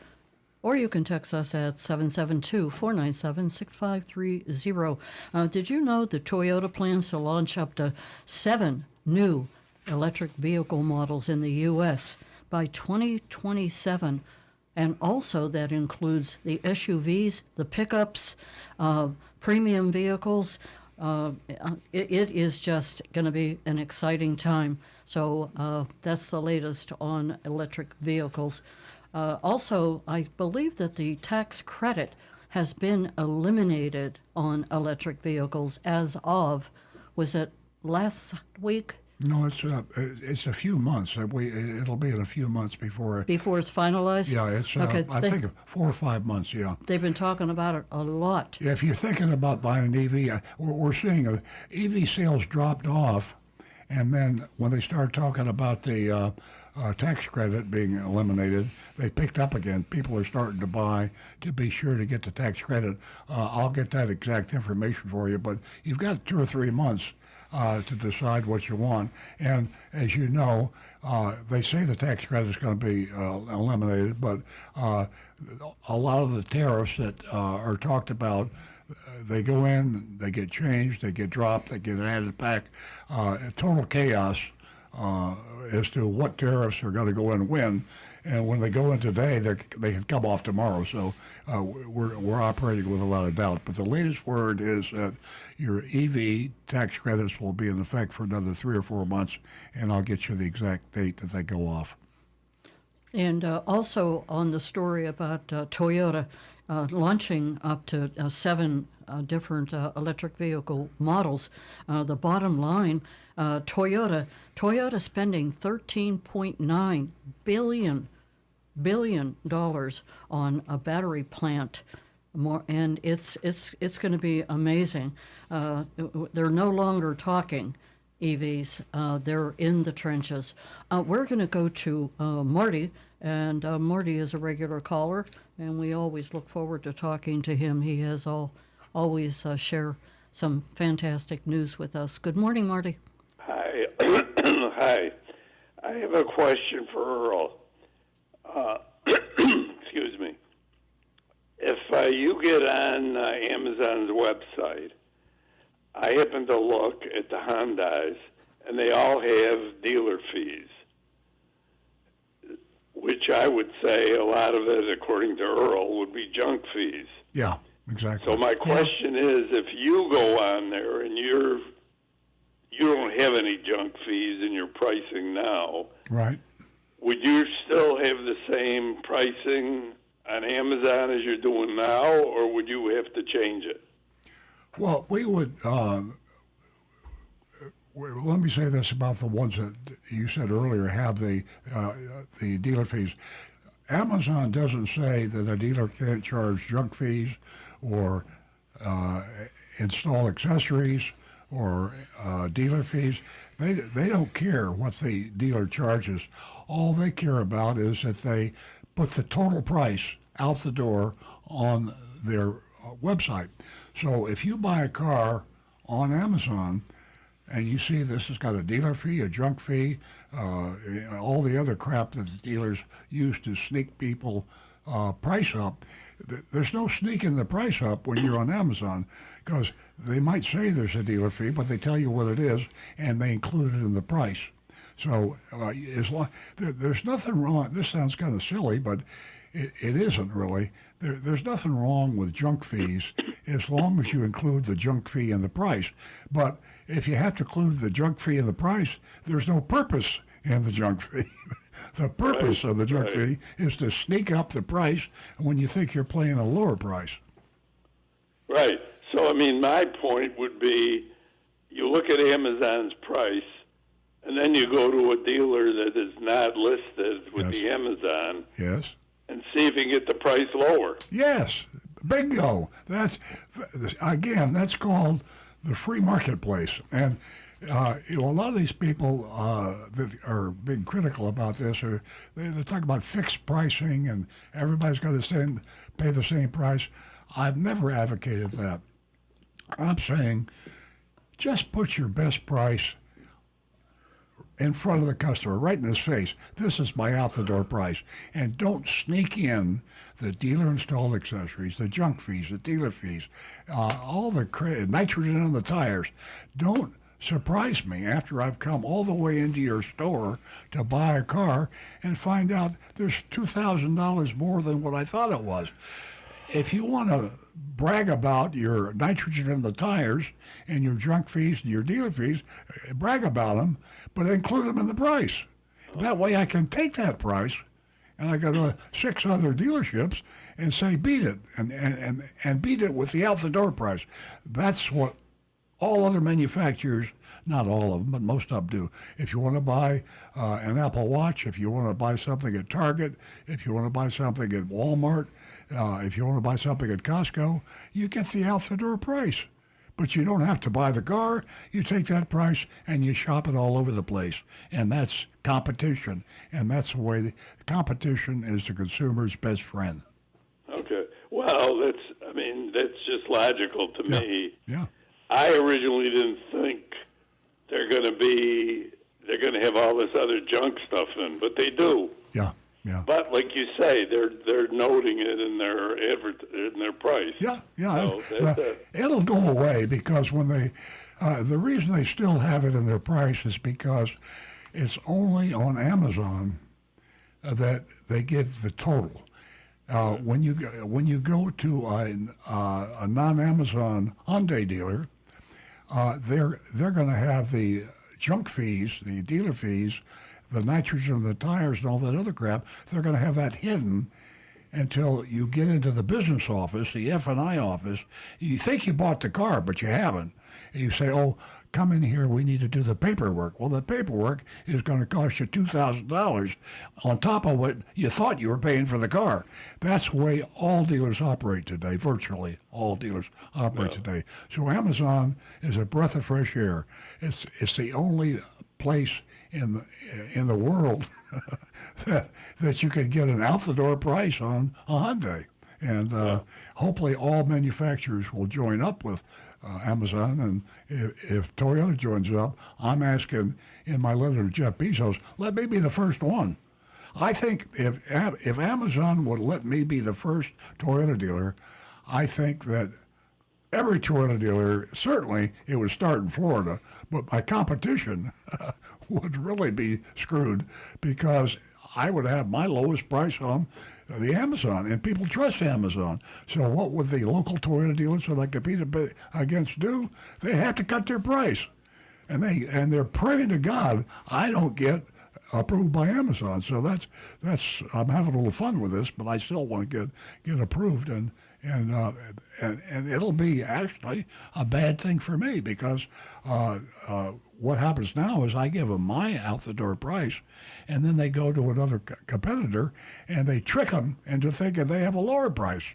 or you can text us at 772-497-6530. Did you know that Toyota plans to launch up to 7 new electric vehicle models in the U.S. by 2027? And also that includes the SUVs, the pickups, premium vehicles. It is just going to be an exciting time. So that's the latest on electric vehicles. Also, I believe that the tax credit has been eliminated on electric vehicles as of, was it last week? No, it's a few months. It'll be in a few months before it's finalized? Yeah, it's Okay, I think 4 or 5 months. Yeah. They've been talking about it a lot. If you're thinking about buying an EV, we're seeing EV sales dropped off, and then when they start talking about the tax credit being eliminated, they picked up again. People are starting to buy to be sure to get the tax credit. I'll get that exact information for you, but you've got 2 or 3 months to decide what you want. And as you know, they say the tax credit is going to be eliminated, but a lot of the tariffs that are talked about, they go in, they get changed, they get dropped, they get added back. Total chaos as to what tariffs are going to go in when. And when they go in today, they can come off tomorrow. So we're operating with a lot of doubt. But the latest word is that your EV tax credits will be in effect for another 3 or 4 months, and I'll get you the exact date that they go off. And also on the story about Toyota launching up to 7 different electric vehicle models, the bottom line, Toyota spending $13.9 billion on a battery plant, and it's going to be amazing. They're no longer talking EVs; they're in the trenches. We're going to go to Marty, and Marty is a regular caller, and we always look forward to talking to him. He has always share some fantastic news with us. Good morning, Marty. Hi. Hi. I have a question for Earl. Excuse me. If you get on Amazon's website, I happen to look at the Hyundais, and they all have dealer fees, which I would say a lot of it, according to Earl, would be junk fees. Yeah, exactly. So my question is, if you go on there and you don't have any junk fees in your pricing now, right? Would you still have the same pricing on Amazon as you're doing now, or would you have to change it? Well, we would. Let me say this about the ones that you said earlier have the dealer fees. Amazon doesn't say that a dealer can't charge junk fees or install accessories or dealer fees. They don't care what the dealer charges. All they care about is that they put the total price out the door on their website. So if you buy a car on Amazon and you see this has got a dealer fee, a junk fee, all the other crap that the dealers use to sneak people price up, there's no sneaking the price up when you're on Amazon, because they might say there's a dealer fee, but they tell you what it is and they include it in the price. So there's nothing wrong. This sounds kind of silly, but it isn't really. There's nothing wrong with junk fees as long as you include the junk fee in the price. But if you have to include the junk fee in the price, there's no purpose in the junk fee. The purpose of the junk fee is to sneak up the price when you think you're paying a lower price. Right. So, I mean, my point would be you look at Amazon's price, and then you go to a dealer that is not listed with the Amazon. Yes. And see if you can get the price lower. Yes. Bingo. That's called the free marketplace. And a lot of these people that are being critical about this they talk about fixed pricing and everybody's got to pay the same price. I've never advocated that. I'm saying just put your best price in front of the customer, right in his face. This is my out-the-door price. And don't sneak in the dealer-installed accessories, the junk fees, the dealer fees, all the nitrogen on the tires. Don't surprise me after I've come all the way into your store to buy a car and find out there's $2,000 more than what I thought it was. If you want to brag about your nitrogen in the tires and your junk fees and your dealer fees, brag about them, but include them in the price. That way I can take that price and I go to 6 other dealerships and say beat it and beat it with the out-the-door price. That's what all other manufacturers, not all of them, but most of them do. If you want to buy an Apple Watch, if you want to buy something at Target, if you want to buy something at Walmart, if you want to buy something at Costco, you get the out-the-door price. But you don't have to buy the car. You take that price and you shop it all over the place. And that's competition. And that's the way competition is the consumer's best friend. Okay. Well, that's just logical to me. Yeah. I originally didn't think they're going to have all this other junk stuff in, but they do. Yeah. Yeah. But like you say, they're noting it in their price. Yeah. So it'll go away because when the reason they still have it in their price is because it's only on Amazon that they give the total. When you go to a non-Amazon Hyundai dealer, they're going to have the junk fees, the dealer fees, the nitrogen of the tires and all that other crap. They're going to have that hidden until you get into the business office, the F&I office. You think you bought the car, but you haven't. And you say, oh, come in here, we need to do the paperwork. Well, the paperwork is going to cost you $2,000 on top of what you thought you were paying for the car. That's the way all dealers operate today, virtually all dealers operate today. So Amazon is a breath of fresh air. It's the only place in the world that you can get an out-the-door price on a Hyundai. And hopefully all manufacturers will join up with Amazon. And if Toyota joins up, I'm asking in my letter to Jeff Bezos, let me be the first one. I think if Amazon would let me be the first Toyota dealer, I think that every Toyota dealer, certainly it would start in Florida, but my competition would really be screwed because I would have my lowest price on the Amazon, and people trust Amazon. So what would the local Toyota dealers that I compete against do? They have to cut their price, and they're praying to God I don't get approved by Amazon. So that's I'm having a little fun with this, but I still want to get approved, and it'll be actually a bad thing for me because what happens now is I give them my out-the-door price, and then they go to another competitor and they trick them into thinking they have a lower price.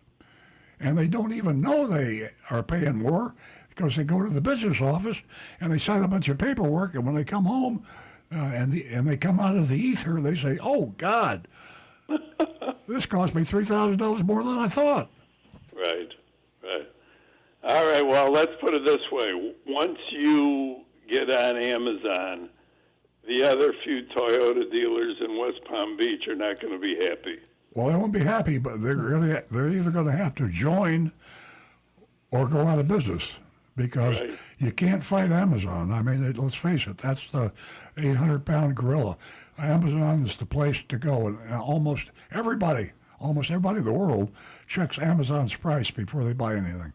and they don't even know they are paying more because they go to the business office and they sign a bunch of paperwork, and when they come home and they come out of the ether, they say, "Oh God, this cost me $3,000 more than I thought." Right. All right, well, let's put it this way. Once you get on Amazon, the other few Toyota dealers in West Palm Beach are not going to be happy. Well, they won't be happy, but they're either going to have to join or go out of business because Right. you can't fight Amazon. I mean, let's face it, that's the 800-pound gorilla. Amazon is the place to go, and almost everybody in the world checks Amazon's price before they buy anything.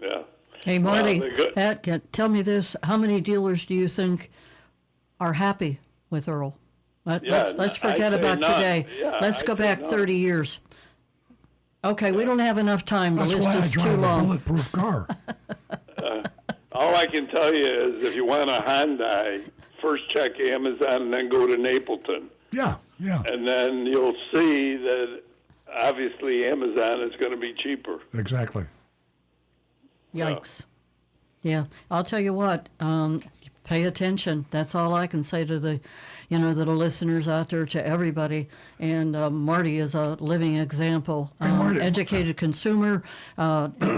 Yeah. Hey, Marty, they're good. tell me this. How many dealers do you think are happy with Earl? Let's forget I'd say about none. Yeah, let's I'd go say back none. 30 years. Okay, we don't have enough time. The That's list why I is too drive a long. bulletproof car. All I can tell you is if you want a Hyundai, first check Amazon and then go to Napleton. Yeah. And then you'll see that obviously Amazon is going to be cheaper. Exactly. Yikes. Yeah, I'll tell you what, pay attention. That's all I can say to the listeners out there, to everybody. And Marty is a living example. Marty. Educated consumer.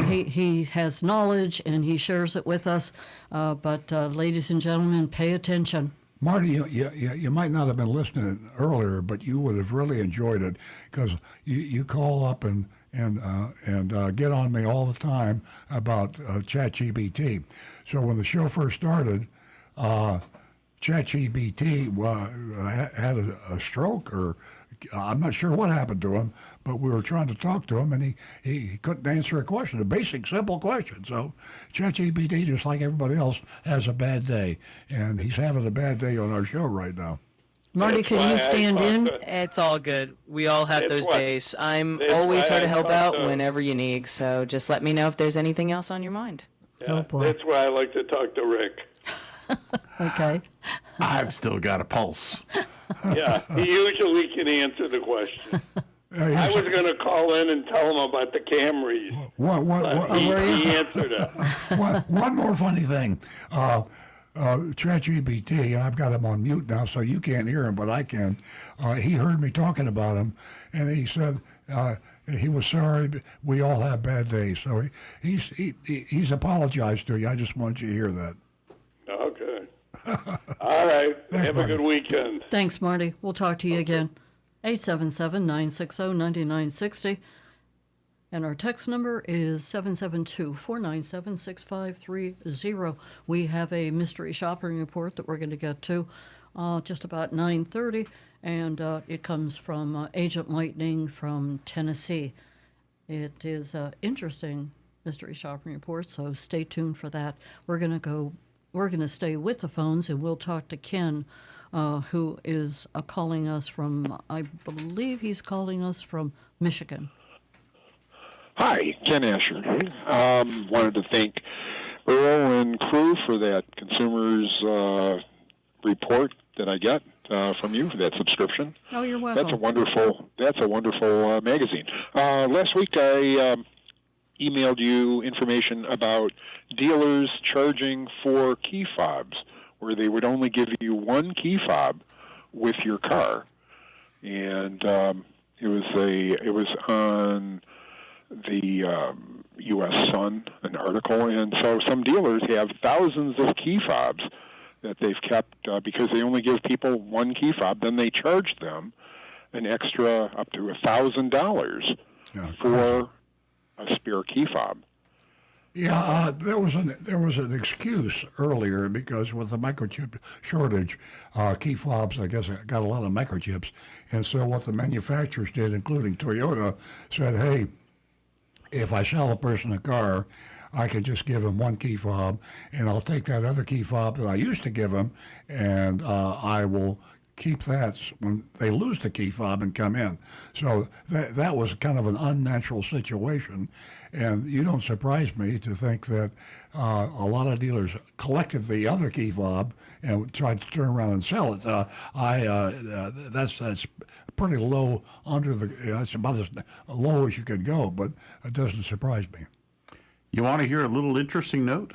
He has knowledge and he shares it with us. But ladies and gentlemen, pay attention. Marty, you might not have been listening earlier, but you would have really enjoyed it because you call up and get on me all the time about ChatGPT. So when the show first started, ChatGPT had a stroke, or I'm not sure what happened to him, but we were trying to talk to him, and he couldn't answer a question, a basic, simple question. So ChatGPT, just like everybody else, has a bad day, and he's having a bad day on our show right now. Marty, That's can why you I stand talked in? to- It's all good. We all have That's those why- days. I'm that's always why here I to help talked out to- whenever you need. So just let me know if there's anything else on your mind. Oh, boy. That's why I like to talk to Rick. Okay. I've still got a pulse. Yeah, he usually can answer the question. I Yes. was going to call in and tell him about the Camrys. He answered it. One more funny thing. ChatGPT, and I've got him on mute now, so you can't hear him, but I can. He heard me talking about him, and he said he was sorry. We all have bad days, so he's apologized to you. I just want you to hear that. Okay. All right. Have a good weekend. Thanks, Marty. We'll talk to you again. 877-960-9960. And our text number is 772-497-6530. We have a mystery shopping report that we're going to get to just about 9:30, and it comes from Agent Lightning from Tennessee. It is an interesting mystery shopping report, so stay tuned for that. We're going to stay with the phones, and we'll talk to Ken, who is calling us from, I believe he's calling us from Michigan. Hi, Ken Asher. Wanted to thank Earl and crew for that consumers report that I got from you for that subscription. Oh, you're welcome. That's a wonderful magazine. Last week I emailed you information about dealers charging for key fobs, where they would only give you one key fob with your car, and it was on the U.S. Sun, an article, and so some dealers have thousands of key fobs that they've kept because they only give people one key fob. Then they charge them an extra up to $1,000 for a spare key fob. Yeah, there was an excuse earlier because with the microchip shortage, key fobs, I guess, got a lot of microchips, and so what the manufacturers did, including Toyota, said, hey, if I sell a person a car, I can just give him one key fob, and I'll take that other key fob that I used to give him, and I will keep that when they lose the key fob and come in. So that was kind of an unnatural situation. And you don't surprise me to think that a lot of dealers collected the other key fob and tried to turn around and sell it. That's pretty low under the. That's about as low as you could go, but it doesn't surprise me. You want to hear a little interesting note?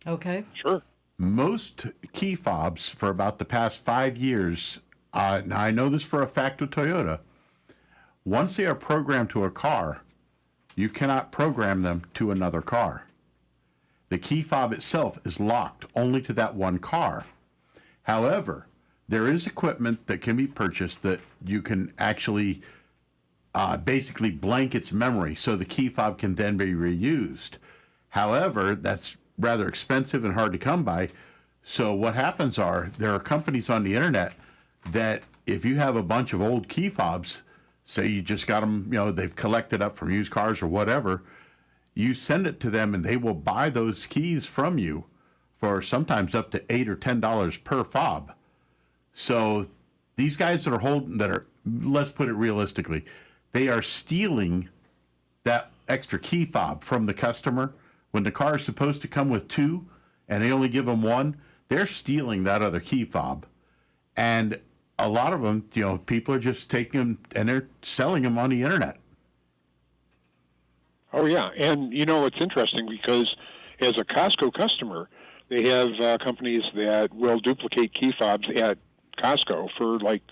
Okay. Sure. Most key fobs for about the past 5 years, now I know this for a fact with Toyota, once they are programmed to a car, you cannot program them to another car. The key fob itself is locked only to that one car. However, there is equipment that can be purchased that you can actually basically blank its memory so the key fob can then be reused. However, that's rather expensive and hard to come by. So what happens are there are companies on the internet that if you have a bunch of old key fobs, say you just got them, they've collected up from used cars or whatever, you send it to them and they will buy those keys from you for sometimes up to $8 or $10 per fob. So these guys that are let's put it realistically, they are stealing that extra key fob from the customer. When the car is supposed to come with 2 and they only give them 1, they're stealing that other key fob. And a lot of them, people are just taking them and they're selling them on the internet. Oh, yeah. And, it's interesting because as a Costco customer, they have companies that will duplicate key fobs at Costco for like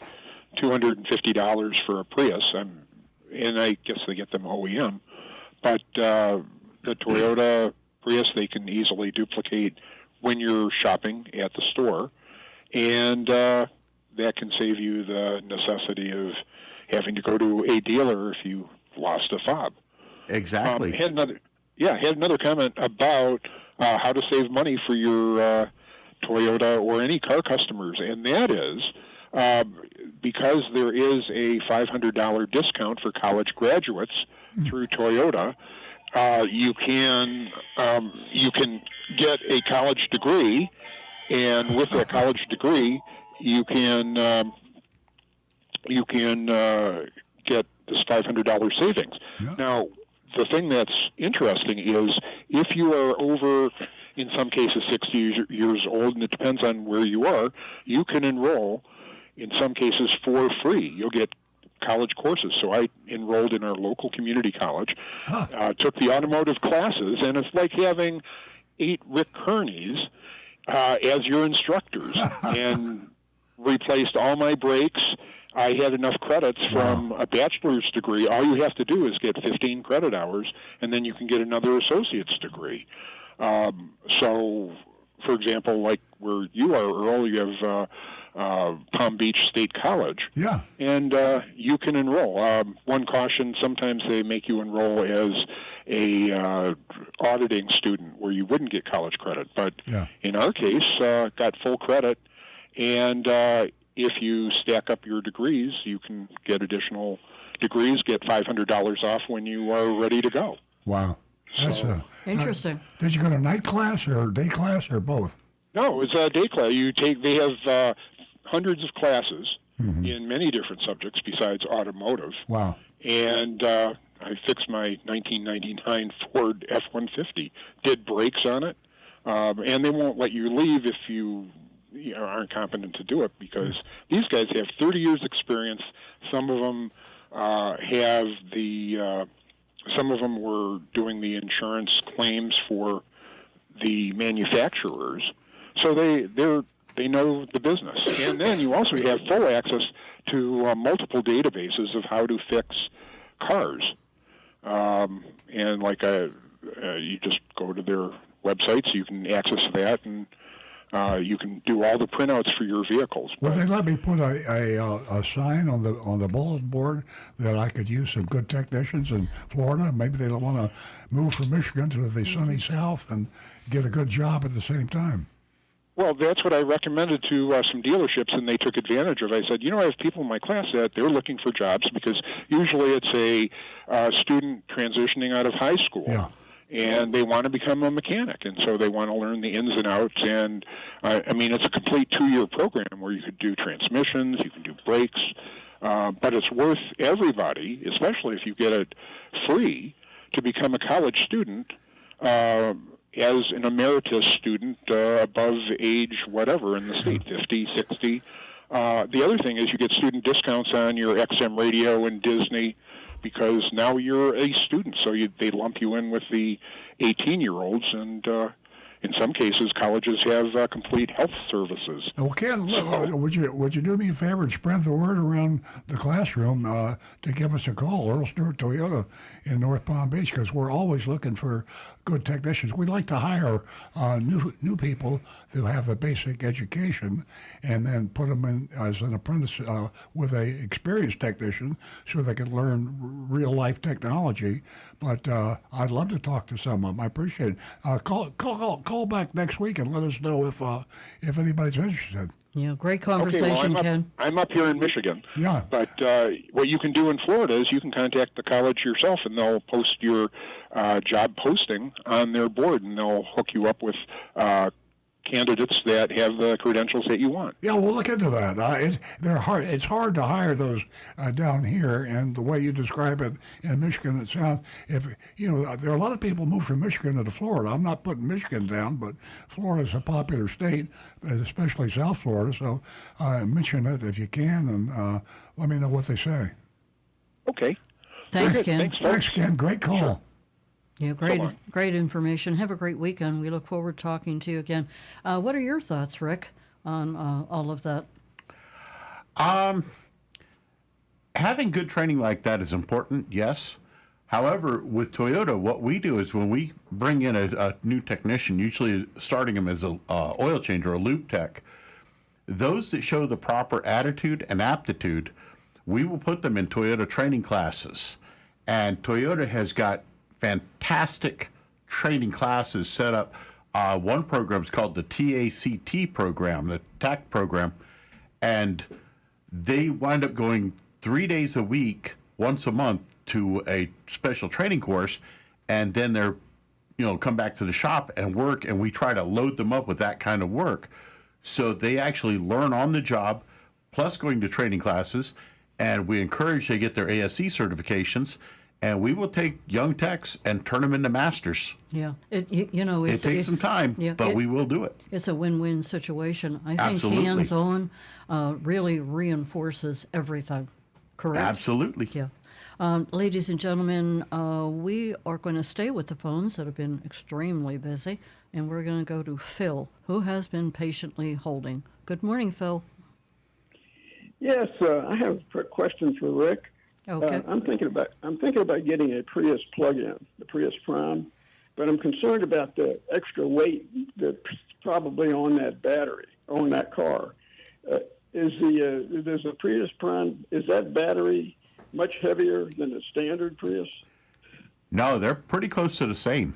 $250 for a Prius. And I guess they get them OEM. But the Toyota Prius, they can easily duplicate when you're shopping at the store. And that can save you the necessity of having to go to a dealer if you lost a fob. Exactly. Had another comment about how to save money for your Toyota or any car customers, and that is because there is a $500 discount for college graduates through Toyota. You can get a college degree, and with that college degree, you can get this $500 savings. Yeah. Now, the thing that's interesting is if you are over, in some cases, 60 years old, and it depends on where you are, you can enroll, in some cases, for free. You'll get college courses. So I enrolled in our local community college, took the automotive classes, and it's like having 8 Rick Kearneys as your instructors, and replaced all my brakes. I had enough credits from a bachelor's degree. All you have to do is get 15 credit hours, and then you can get another associate's degree. So, for example, like where you are, Earl, you have Palm Beach State College. Yeah. And you can enroll. One caution, sometimes they make you enroll as a auditing student where you wouldn't get college credit. But in our case, got full credit. And if you stack up your degrees, you can get additional degrees, get $500 off when you are ready to go. Wow. That's interesting. Did you go to night class or day class or both? No, it's a day class. They have hundreds of classes in many different subjects besides automotive. Wow. And I fixed my 1999 Ford F-150, did brakes on it, and they won't let you leave if you aren't competent to do it because these guys have 30 years experience. Some of them some of them were doing the insurance claims for the manufacturers, so they know the business. And then you also have full access to multiple databases of how to fix cars. And like you just go to their website, so you can access that, and you can do all the printouts for your vehicles. Well, they let me put a sign on the bulletin board that I could use some good technicians in Florida. Maybe they don't want to move from Michigan to the sunny South and get a good job at the same time. Well, that's what I recommended to some dealerships, and they took advantage of. I said, I have people in my class that they're looking for jobs because usually it's a student transitioning out of high school. Yeah. and they want to become a mechanic, and so they want to learn the ins and outs. And I mean, it's a complete 2-year program where you could do transmissions, you can do brakes, but it's worth everybody, especially if you get it free, to become a college student as an emeritus student above age whatever in the state, 50, 60. The other thing is you get student discounts on your XM radio and Disney, because now you're a student, so they lump you in with the 18-year-olds, and in some cases, colleges have complete health services. Well, Ken, would you do me a favor and spread the word around the classroom to give us a call, Earl Stewart Toyota in North Palm Beach, because we're always looking for good technicians. We like to hire new people who have the basic education and then put them in as an apprentice with a experienced technician so they can learn real-life technology. But I'd love to talk to some of them. I appreciate it. Call back next week and let us know if anybody's interested. Yeah, great conversation, okay, well, Ken. I'm up here in Michigan. Yeah. But what you can do in Florida is you can contact the college yourself, and they'll post your job posting on their board, and they'll hook you up with candidates that have the credentials that you want. Yeah, we'll look into that. They're hard. It's hard to hire those down here, and the way you describe it in Michigan, it sounds. If there are a lot of people move from Michigan to Florida. I'm not putting Michigan down, but Florida's a popular state, especially South Florida. So mention it if you can, and let me know what they say. Okay. Thanks, Ken. Thanks, Ken. Great call. Sure. Yeah, great information. Have a great weekend. We look forward to talking to you again. What are your thoughts, Rick, on all of that? Having good training like that is important, yes. However, with Toyota, what we do is when we bring in a new technician, usually starting them as a oil change or a loop tech, those that show the proper attitude and aptitude, we will put them in Toyota training classes. And Toyota has got fantastic training classes set up. One program is called the TACT program, the TAC program, and they wind up going 3 days a week, once a month, to a special training course, and then they're, come back to the shop and work, and we try to load them up with that kind of work. So they actually learn on the job, plus going to training classes, and we encourage they get their ASE certifications. And we will take young techs and turn them into masters. Yeah, it takes some time, but we will do it. It's a win-win situation. I think Absolutely. hands-on really reinforces everything. Correct? Absolutely. Yeah. Ladies and gentlemen, we are going to stay with the phones that have been extremely busy, and we're going to go to Phil, who has been patiently holding. Good morning, Phil. Yes, I have a question for Rick. Okay. I'm thinking about getting a Prius plug-in, the Prius Prime, but I'm concerned about the extra weight that's probably on that battery, on that car. Does the Prius Prime, is that battery much heavier than the standard Prius? No, they're pretty close to the same.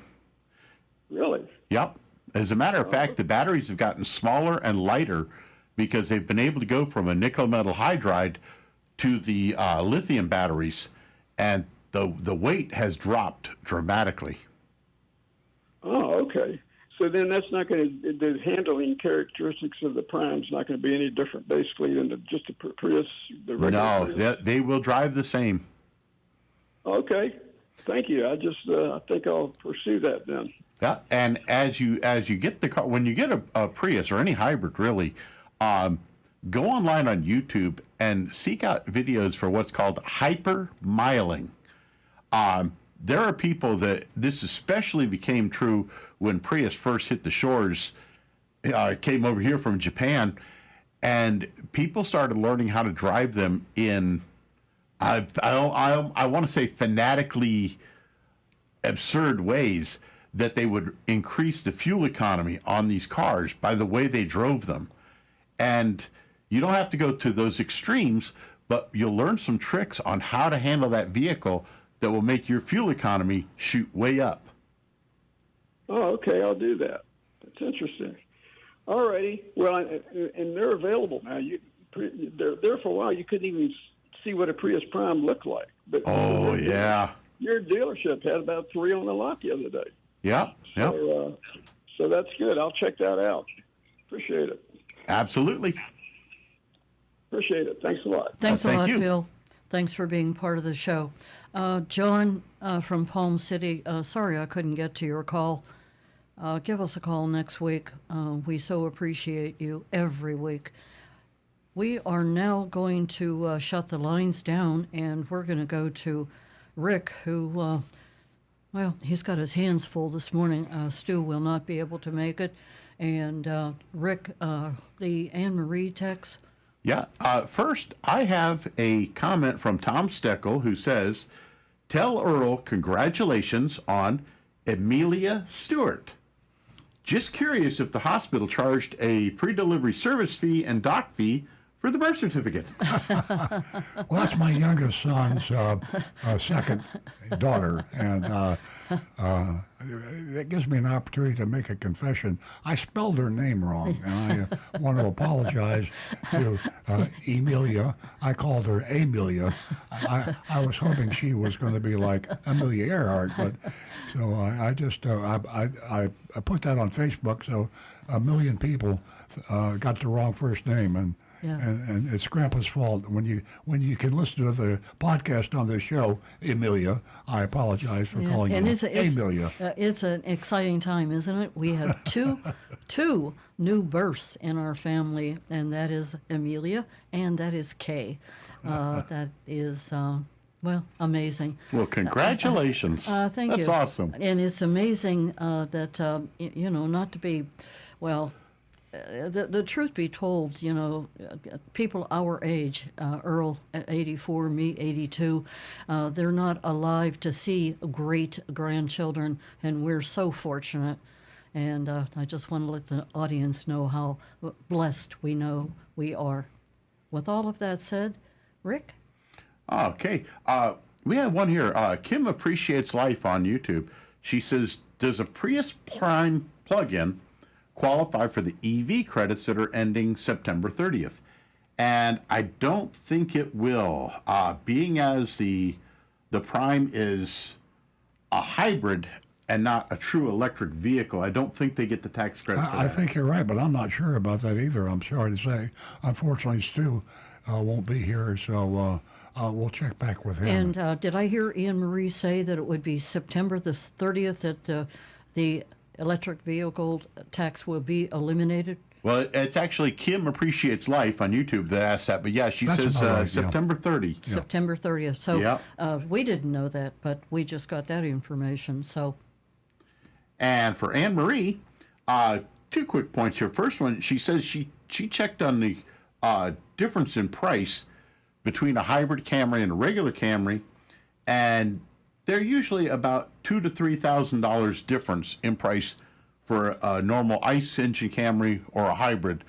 Really? Yep. As a matter of fact, the batteries have gotten smaller and lighter because they've been able to go from a nickel metal hydride to the lithium batteries, and the weight has dropped dramatically. Oh, okay. So then that's not going to, the handling characteristics of the Prime's not going to be any different, basically, than just the Prius, the regular Prius? No, they will drive the same. Okay. Thank you. I think I'll pursue that then. Yeah, and as you get the car, when you get a Prius or any hybrid, really, go online on YouTube and seek out videos for what's called hyper-miling. There are people that this especially became true when Prius first hit the shores, came over here from Japan, and people started learning how to drive them in, I want to say, fanatically absurd ways that they would increase the fuel economy on these cars by the way they drove them. And you don't have to go to those extremes, but you'll learn some tricks on how to handle that vehicle that will make your fuel economy shoot way up. Oh, okay, I'll do that. That's interesting. All righty. Well, and they're available now. They're there for a while. You couldn't even see what a Prius Prime looked like. But yeah. Your dealership had about 3 on the lot the other day. Yep. Yep. So that's good. I'll check that out. Appreciate it. Absolutely. Appreciate it. Thanks a lot. Thanks a thank lot, you. Phil. Thanks for being part of the show. John from Palm City, sorry I couldn't get to your call. Give us a call next week. We so appreciate you every week. We are now going to shut the lines down, and we're going to go to Rick, who, well, he's got his hands full this morning. Stu will not be able to make it. And Rick, the Anne Marie text. Yeah. First, I have a comment from Tom Steckel who says, "Tell Earl congratulations on Amelia Stewart. Just curious if the hospital charged a pre-delivery service fee and doc fee for the birth certificate." Well, that's my youngest son's second daughter, and it gives me an opportunity to make a confession. I spelled her name wrong, and I want to apologize to Emilia. I called her Amelia. I was hoping she was going to be like Amelia Earhart, but so I just I put that on Facebook, so 1 million people got the wrong first name, and. Yeah. And it's Grandpa's fault. When you can listen to the podcast on this show, Emilia, I apologize for calling and you it's Emilia. It's an exciting time, isn't it? We have two new births in our family, and that is Amelia and that is Kay. That is, well, amazing. Well, congratulations. Thank you. That's awesome. And it's amazing that, not to be, well, the truth be told, people our age, Earl 84, me 82, they're not alive to see great grandchildren, and we're so fortunate. And I just want to let the audience know how blessed we know we are. With all of that said, Rick? Okay. We have one here. Kim Appreciates Life on YouTube. She says, does a Prius Prime plug-in qualify for the EV credits that are ending September 30th? And I don't think it will, being as the Prime is a hybrid and not a true electric vehicle. I don't think they get the tax credit for that. I think you're right, but I'm not sure about that either. I'm sorry to say. Unfortunately, Stu won't be here, so we'll check back with him. And did I hear Ian Marie say that it would be September the 30th that the electric vehicle tax will be eliminated? Well, it's actually Kim Appreciates Life on YouTube that asked that, but yeah, she says right, September 30. Yeah. September 30th. So we didn't know that, but we just got that information. So, and for Anne Marie, 2 quick points here. First one, she says she checked on the difference in price between a hybrid Camry and a regular Camry, and they're usually about $2,000 to $3,000 difference in price for a normal ICE engine Camry or a hybrid,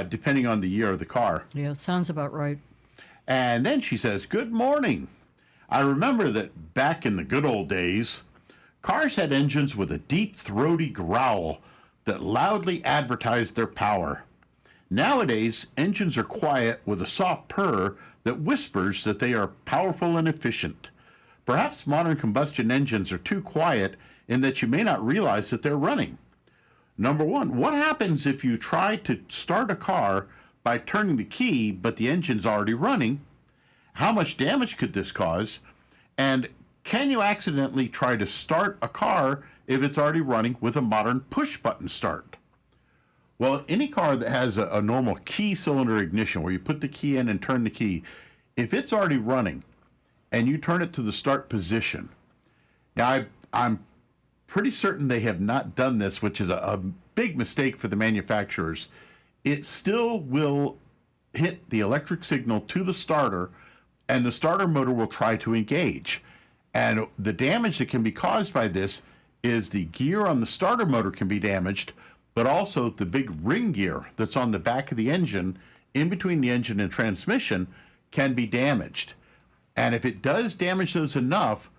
depending on the year of the car. Yeah, sounds about right. And then she says, "Good morning. I remember that back in the good old days, cars had engines with a deep, throaty growl that loudly advertised their power. Nowadays, engines are quiet with a soft purr that whispers that they are powerful and efficient. Perhaps modern combustion engines are too quiet in that you may not realize that they're running. Number one, what happens if you try to start a car by turning the key but the engine's already running? How much damage could this cause? And can you accidentally try to start a car if it's already running with a modern push-button start?" Well, any car that has a normal key cylinder ignition where you put the key in and turn the key, if it's already running and you turn it to the start position. Now, I'm pretty certain they have not done this, which is a big mistake for the manufacturers. It still will hit the electric signal to the starter, and the starter motor will try to engage. And the damage that can be caused by this is the gear on the starter motor can be damaged, but also the big ring gear that's on the back of the engine, in between the engine and transmission, can be damaged. And if it does damage those enough,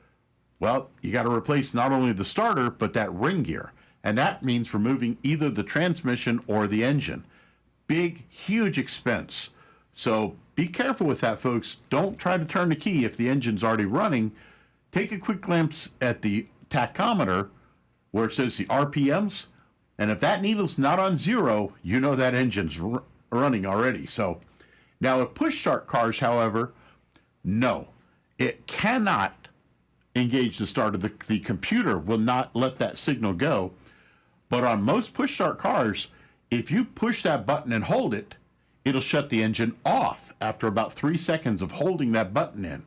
well, you got to replace not only the starter, but that ring gear. And that means removing either the transmission or the engine. Big, huge expense. So be careful with that, folks. Don't try to turn the key if the engine's already running. Take a quick glance at the tachometer where it says the RPMs, and if that needle's not on 0, you know that engine's running already. So now with push start cars, however, no, it cannot engage the starter. The computer will not let that signal go. But on most push start cars, if you push that button and hold it, it'll shut the engine off after about 3 seconds of holding that button in.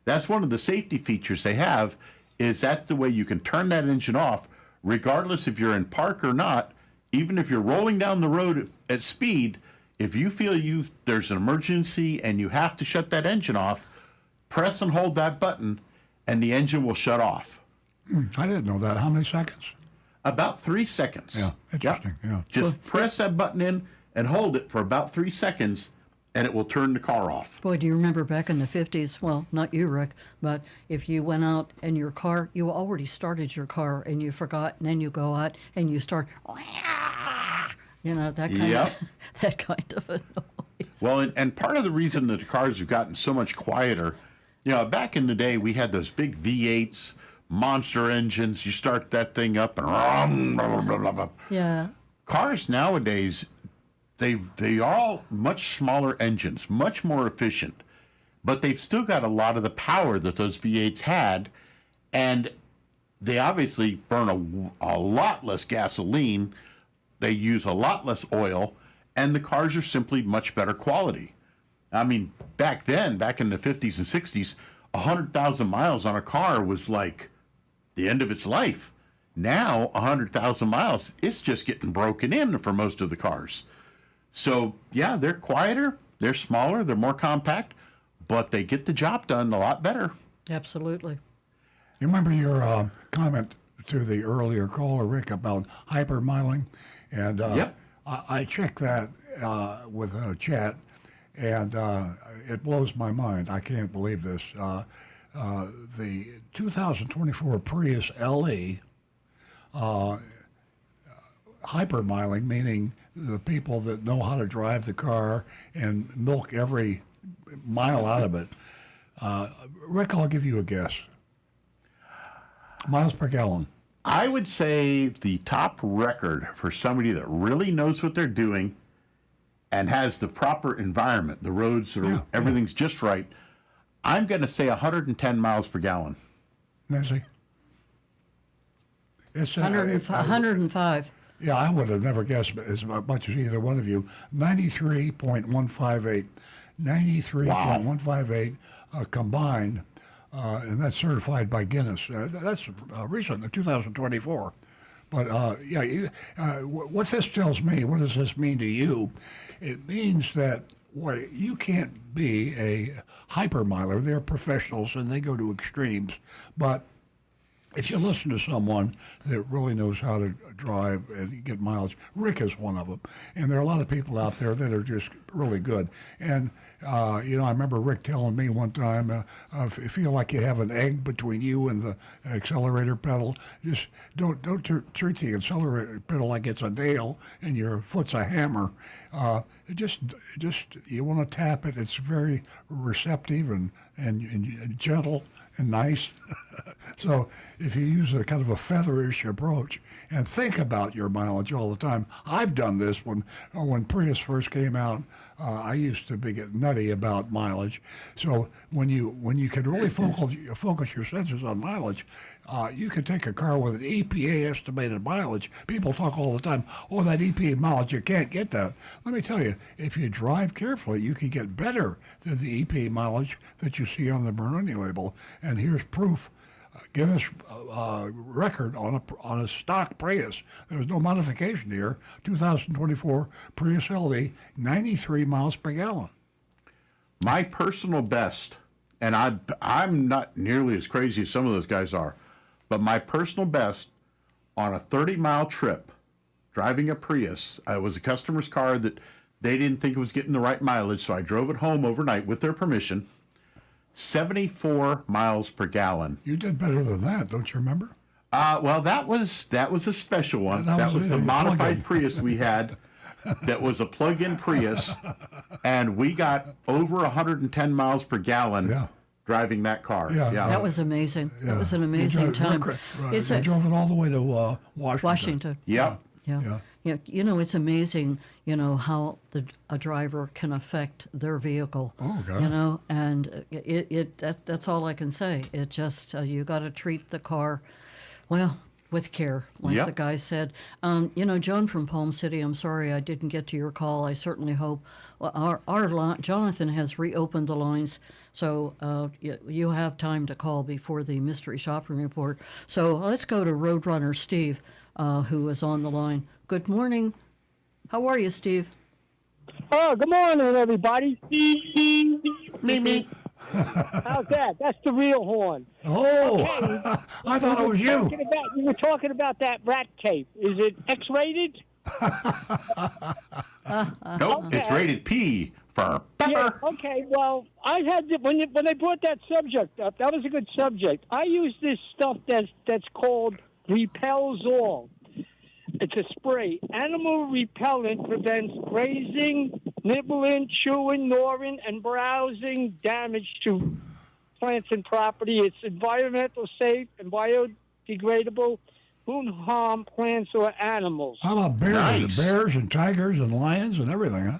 That's one of the safety features they have, is that's the way you can turn that engine off, regardless if you're in park or not. Even if you're rolling down the road at speed, if you feel there's an emergency and you have to shut that engine off, press and hold that button, and the engine will shut off. I didn't know that. How many seconds? About 3 seconds. Yeah, interesting. Yep. Yeah. Just press that button in and hold it for about 3 seconds, and it will turn the car off. Boy, do you remember back in the 50s? Well, not you, Rick, but if you went out and your car, you already started your car and you forgot, and then you go out and you start, you know, that kind Yep. of that kind of a noise. Well, and part of the reason that the cars have gotten so much quieter, you know, back in the day we had those big V8s, monster engines. You start that thing up and blah, blah, blah, blah. Yeah. Cars nowadays, they are all much smaller engines, much more efficient, but they've still got a lot of the power that those V8s had, and they obviously burn a lot less gasoline. They use a lot less oil, and the cars are simply much better quality. I mean, back then, back in the 50s and 60s, 100,000 miles on a car was like the end of its life. Now, 100,000 miles, it's just getting broken in for most of the cars. So, yeah, they're quieter, they're smaller, they're more compact, but they get the job done a lot better. Absolutely. You remember your comment to the earlier caller, Rick, about hypermiling? And Yep. I checked that with a chat, and it blows my mind. I can't believe this. The 2024 Prius LE, hypermiling, meaning the people that know how to drive the car and milk every mile out of it. Rick, I'll give you a guess. Miles per gallon. I would say the top record for somebody that really knows what they're doing and has the proper environment, the roads, everything's just right, I'm going to say 110 miles per gallon. Nancy? It's 105. Yeah, I would have never guessed as much as either one of you. 93.158. 93.158 combined, and that's certified by Guinness. That's recent, 2024. But what this tells me, what does this mean to you? It means that you can't be a hypermiler. They're professionals and they go to extremes. But if you listen to someone that really knows how to drive and get mileage, Rick is one of them. And there are a lot of people out there that are just really good. And, I remember Rick telling me one time, if you feel like you have an egg between you and the accelerator pedal, just don't treat the accelerator pedal like it's a nail and your foot's a hammer. Just you want to tap it. It's very receptive and gentle and nice. So if you use a kind of a featherish approach and think about your mileage all the time, I've done this when Prius first came out. I used to get nutty about mileage. So when you can really focus your senses on mileage, you can take a car with an EPA estimated mileage. People talk all the time, oh, that EPA mileage, you can't get that. Let me tell you, if you drive carefully, you can get better than the EPA mileage that you see on the Bernini label. And here's proof. Guinness record on a stock Prius. There was no modification here. 2024 Prius LE, 93 miles per gallon. My personal best, and I'm not nearly as crazy as some of those guys are, but my personal best on a 30-mile trip driving a Prius, it was a customer's car that they didn't think it was getting the right mileage, so I drove it home overnight with their permission. 74 miles per gallon. You did better than that, don't you remember? Well, that was a special one. That was the modified Prius we had. That was a plug-in Prius, and we got over 110 miles per gallon driving that car. Yeah. That was amazing. Yeah. That was an amazing time. It's I drove it all the way to Washington. Washington. Yep. Yeah. You know, it's amazing, you know, how a driver can affect their vehicle. Oh, God. You know, and that's all I can say. It just, you got to treat the car, well, with care, like Yep. the guy said. You know, John from Palm City, I'm sorry I didn't get to your call. I certainly hope. Well, Jonathan has reopened the lines, so you have time to call before the mystery shopping report. So let's go to Roadrunner Steve, who is on the line. Good morning. How are you, Steve? Oh, good morning, everybody. Me. How's that? That's the real horn. Oh, Okay. I thought it was you. You were talking about that rat tape. Is it X-rated? Nope, it's rated P for pepper. Yeah, okay. Well, I had when they brought that subject up, that was a good subject. I use this stuff that's called Repels All. It's a spray. Animal repellent prevents grazing, nibbling, chewing, gnawing, and browsing damage to plants and property. It's environmental safe and biodegradable. Won't harm plants or animals. How about bears? Nice. Bears and tigers and lions and everything, huh?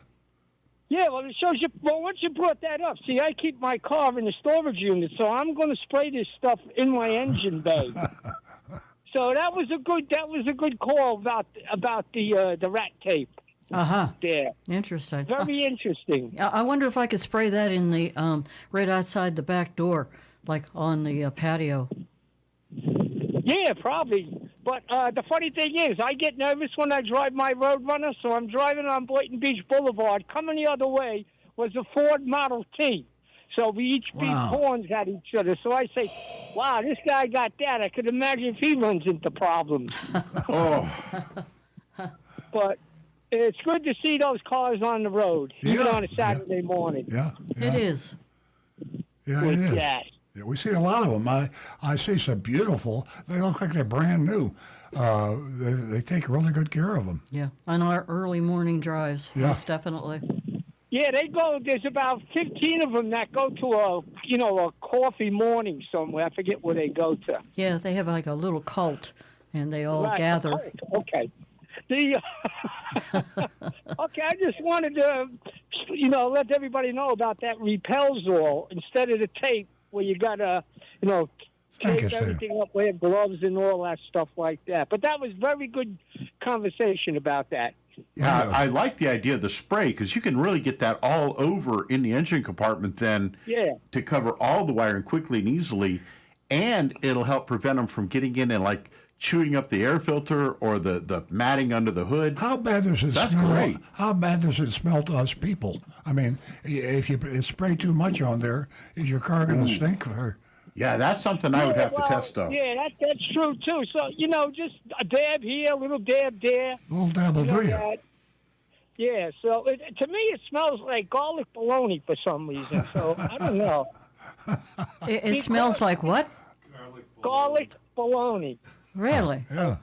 Yeah, well, it shows you. Well, once you brought that up, see, I keep my car in the storage unit, so I'm going to spray this stuff in my engine bay. So that was a good call about the rat tape. There. Interesting. Very interesting. I wonder if I could spray that in the right outside the back door, like on the patio. Yeah, probably. But the funny thing is, I get nervous when I drive my Roadrunner, so I'm driving on Boynton Beach Boulevard. Coming the other way was a Ford Model T. So we each beat horns at each other. So I say, wow, this guy got that. I could imagine if he runs into problems. But it's good to see those cars on the road, even on a Saturday morning. Yeah. It is. Yeah, With it is. that. Yeah, we see a lot of them. I see some beautiful. They look like they're brand new. They take really good care of them. Yeah, on our early morning drives. Yeah. Yes, definitely. Yeah, they go. There's about 15 of them that go to a coffee morning somewhere. I forget where they go to. Yeah, they have like a little cult, and they all Right, gather. Okay. Okay, I just wanted to, let everybody know about that Repels All instead of the tape where you gotta, tape everything up, wear gloves and all that stuff like that. But that was very good conversation about that. Yeah, I like the idea of the spray because you can really get that all over in the engine compartment then to cover all the wiring quickly and easily, and it'll help prevent them from getting in and like chewing up the air filter or the matting under the hood. How bad does it That's smell? great. How bad does it smell to us people? I mean, if you spray too much on there, is your car going to stink? Or? Yeah, that's something I would have to test though. Yeah, that's true too. So just a dab here, a little dab there. A little dab will do you. Yeah, so to me it smells like garlic bologna for some reason. So I don't know. It smells like what? Garlic bologna. Really? Yeah.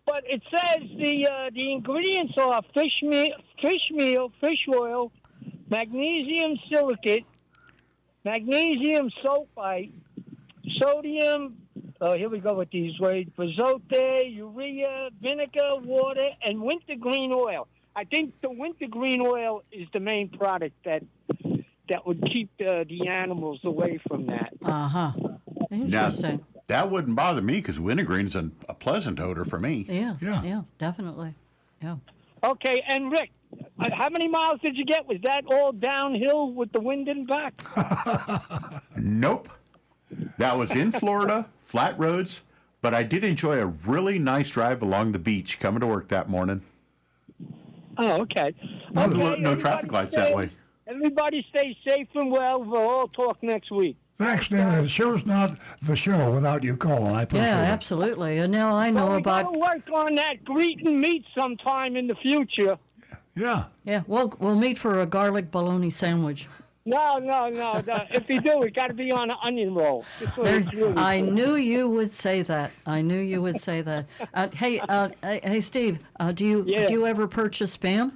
But it says the ingredients are fish meal, fish oil, magnesium silicate, magnesium sulfite, sodium. Oh, here we go with these words: azote, urea, vinegar, water, and wintergreen oil. I think the wintergreen oil is the main product that would keep the animals away from that. Interesting. Now, that wouldn't bother me because wintergreen's a pleasant odor for me. Yeah, definitely. Yeah. Okay, and Rick, how many miles did you get? Was that all downhill with the wind and back? Nope. That was in Florida, flat roads, but I did enjoy a really nice drive along the beach coming to work that morning. Oh, okay. No traffic lights that way. Everybody stay safe and well. We'll all talk next week. Thanks, David. The show's not the show without you calling. I appreciate Yeah, it. absolutely. And now I know we about. gotta work on that greeting meat sometime in the future. Yeah. Yeah, we'll meet for a garlic bologna sandwich. No. If you do, it got to be on an onion roll. Just so it's really I good. knew you would say that. Hey, Steve, do you ever purchase Spam?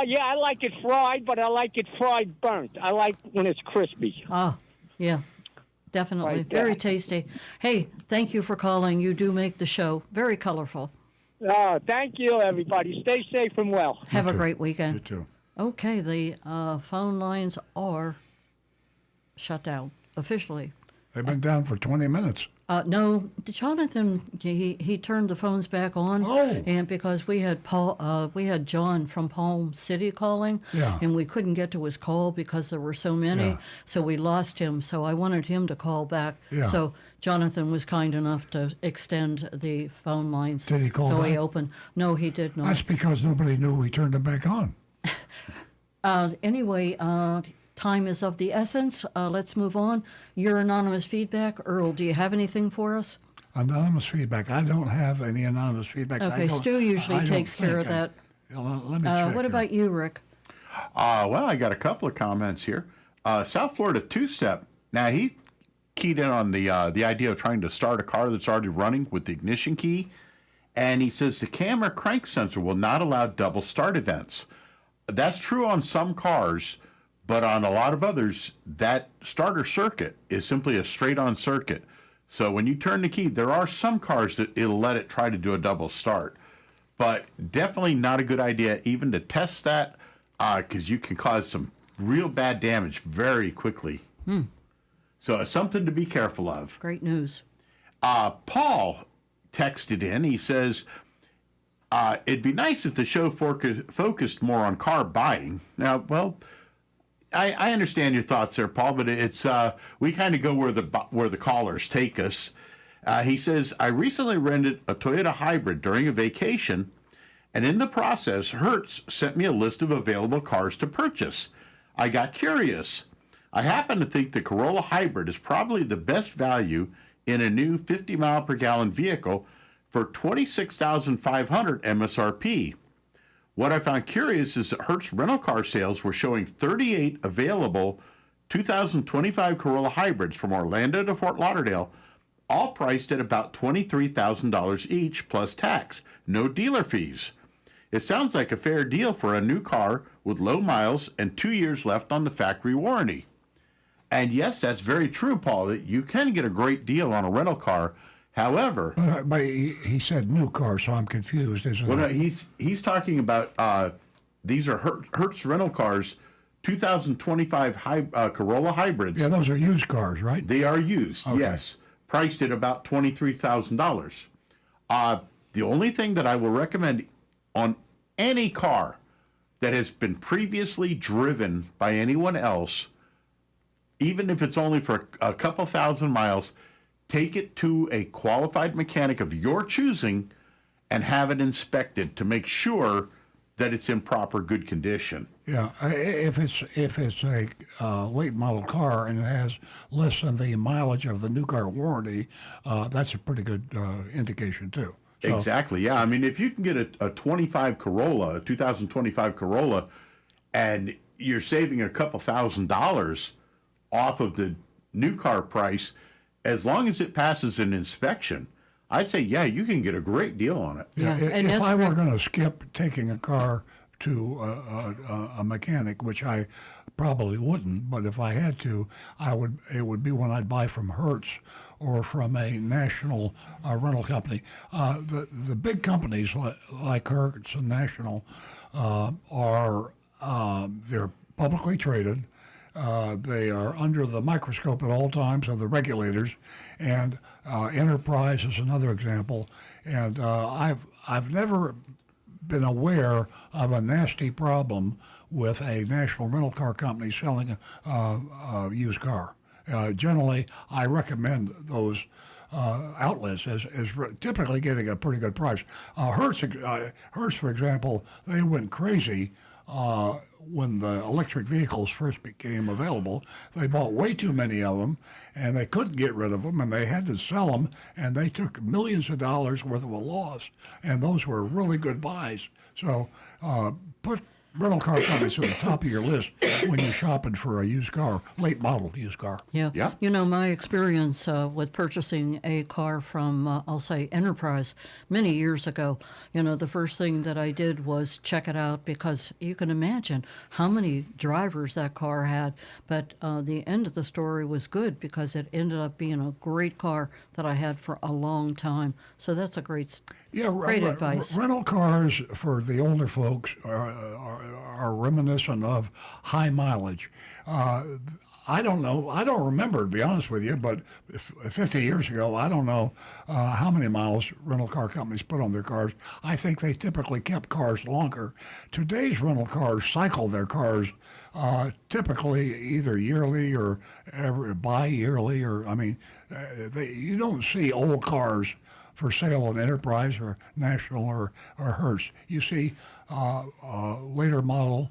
Yeah, I like it fried, but I like it fried burnt. I like when it's crispy. Ah, yeah, definitely. Right Very there. tasty. Hey, thank you for calling. You do make the show very colorful. Thank you, everybody. Stay safe and well. Have a great weekend. You too. Okay, the phone lines are shut down officially. They've been down for 20 minutes. No, Jonathan, he turned the phones back on, and because we had John from Palm City calling, and we couldn't get to his call because there were so many, so we lost him. So I wanted him to call back. So Jonathan was kind enough to extend the phone lines. Did he call So he back? opened. No, he did not. That's because nobody knew we turned them back on. Anyway, time is of the essence. Let's move on. Your anonymous feedback. Earl, do you have anything for us? Anonymous feedback. I don't have any anonymous feedback. Okay, Stu usually takes care of that. Let me check what here. about you, Rick? Well, I got a couple of comments here. South Florida two-step. Now, he keyed in on the idea of trying to start a car that's already running with the ignition key. And he says the camera crank sensor will not allow double start events. That's true on some cars, but on a lot of others, that starter circuit is simply a straight-on circuit. So when you turn the key, there are some cars that it'll let it try to do a double start. But definitely not a good idea even to test that, because you can cause some real bad damage very quickly. So it's something to be careful of. Great news. Paul texted in. He says, it'd be nice if the show focused more on car buying. Now, well, I understand your thoughts there, Paul, but it's we kind of go where the callers take us. He says, I recently rented a Toyota Hybrid during a vacation, and in the process, Hertz sent me a list of available cars to purchase. I got curious. I happen to think the Corolla Hybrid is probably the best value in a new 50-mile-per-gallon vehicle for $26,500 MSRP. What I found curious is that Hertz rental car sales were showing 38 available 2025 Corolla Hybrids from Orlando to Fort Lauderdale, all priced at about $23,000 each plus tax, no dealer fees. It sounds like a fair deal for a new car with low miles and 2 years left on the factory warranty. And yes, that's very true, Paul, that you can get a great deal on a rental car. However, but he said new car, so I'm confused. Well, no, he's talking about these are Hertz rental cars, 2025 Corolla hybrids. Yeah, those are used cars, right? They are used, yes, priced at about $23,000. The only thing that I will recommend on any car that has been previously driven by anyone else, even if it's only for a couple thousand miles, take it to a qualified mechanic of your choosing and have it inspected to make sure that it's in proper good condition. Yeah, if it's a late model car and it has less than the mileage of the new car warranty, that's a pretty good indication too. So, Exactly, yeah. I mean, if you can get a 25 Corolla, a 2025 Corolla, and you're saving a couple $1,000s off of the new car price, as long as it passes an inspection, I'd say, yeah, you can get a great deal on it. Yeah, if I were going to skip taking a car to a mechanic, which I probably wouldn't, but if I had to, it would be one I'd buy from Hertz or from a national rental company. The big companies like Hertz and National they're publicly traded. They are under the microscope at all times of the regulators, and Enterprise is another example. And I've never been aware of a nasty problem with a national rental car company selling a used car. Generally, I recommend those outlets as typically getting a pretty good price. Hertz, for example, they went crazy when the electric vehicles first became available. They bought way too many of them, and they couldn't get rid of them, and they had to sell them, and they took millions of dollars worth of a loss, and those were really good buys. So put rental car companies at the top of your list when you're shopping for a used car, late model used car. Yeah. Yeah. You know, my experience with purchasing a car from, I'll say, Enterprise many years ago, you know, the first thing that I did was check it out because you can imagine how many drivers that car had. But the end of the story was good because it ended up being a great car that I had for a long time. So that's a great advice. Rental cars for the older folks are reminiscent of high mileage. I don't know. I don't remember, to be honest with you, but 50 years ago, I don't know how many miles rental car companies put on their cars. I think they typically kept cars longer. Today's rental cars cycle their cars typically either yearly or bi-yearly, or, I mean, you don't see old cars for sale on Enterprise or National or Hertz. You see later model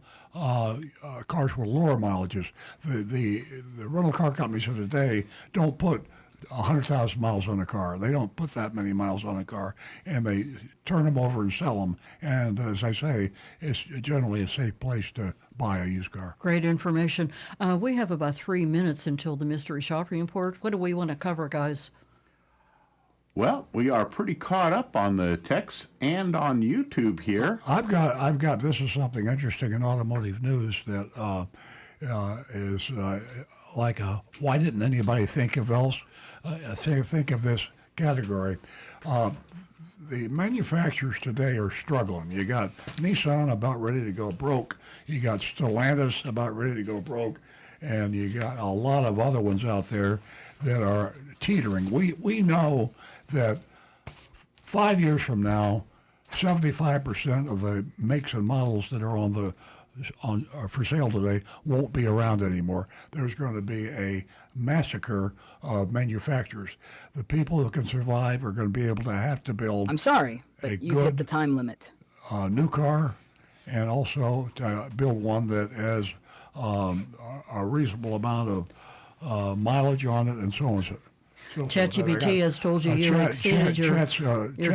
cars with lower mileages. The rental car companies of today don't put 100,000 miles on a car. They don't put that many miles on a car, and they turn them over and sell them. And as I say, it's generally a safe place to buy a used car. Great information. We have about 3 minutes until the mystery shopping report. What do we want to cover, guys? Well, we are pretty caught up on the texts and on YouTube here. I've got. This is something interesting in automotive news that is like a why didn't anybody think of else? Think of this category. The manufacturers today are struggling. You got Nissan about ready to go broke. You got Stellantis about ready to go broke, and you got a lot of other ones out there that are teetering. We know that 5 years from now, 75% of the makes and models that are are for sale today won't be around anymore. There's going to be a massacre of manufacturers. The people who can survive are going to be able to have to build. I'm sorry, but you hit the time limit. New car, and also to build one that has a reasonable amount of mileage on it, and so on. ChatGPT has told you you exceeded your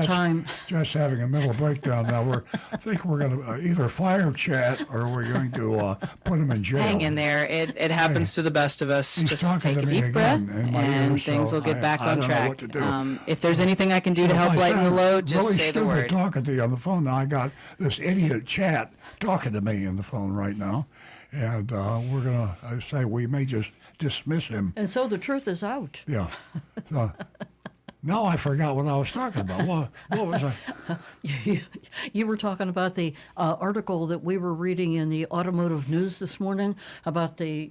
time. Just having a mental breakdown now. I think we're going to either fire Chat or we're going to put him in jail. Hang in there. It happens to the best of us. He's Just take a deep breath, and things will get back on track. If there's anything I can do to help lighten the load, just really say the word. Talking to you on the phone now. I got this idiot Chat talking to me on the phone right now, and we're going to say we may just dismiss him. And so the truth is out. Yeah. Now I forgot what I was talking about. What was I? You were talking about the article that we were reading in the automotive news this morning about the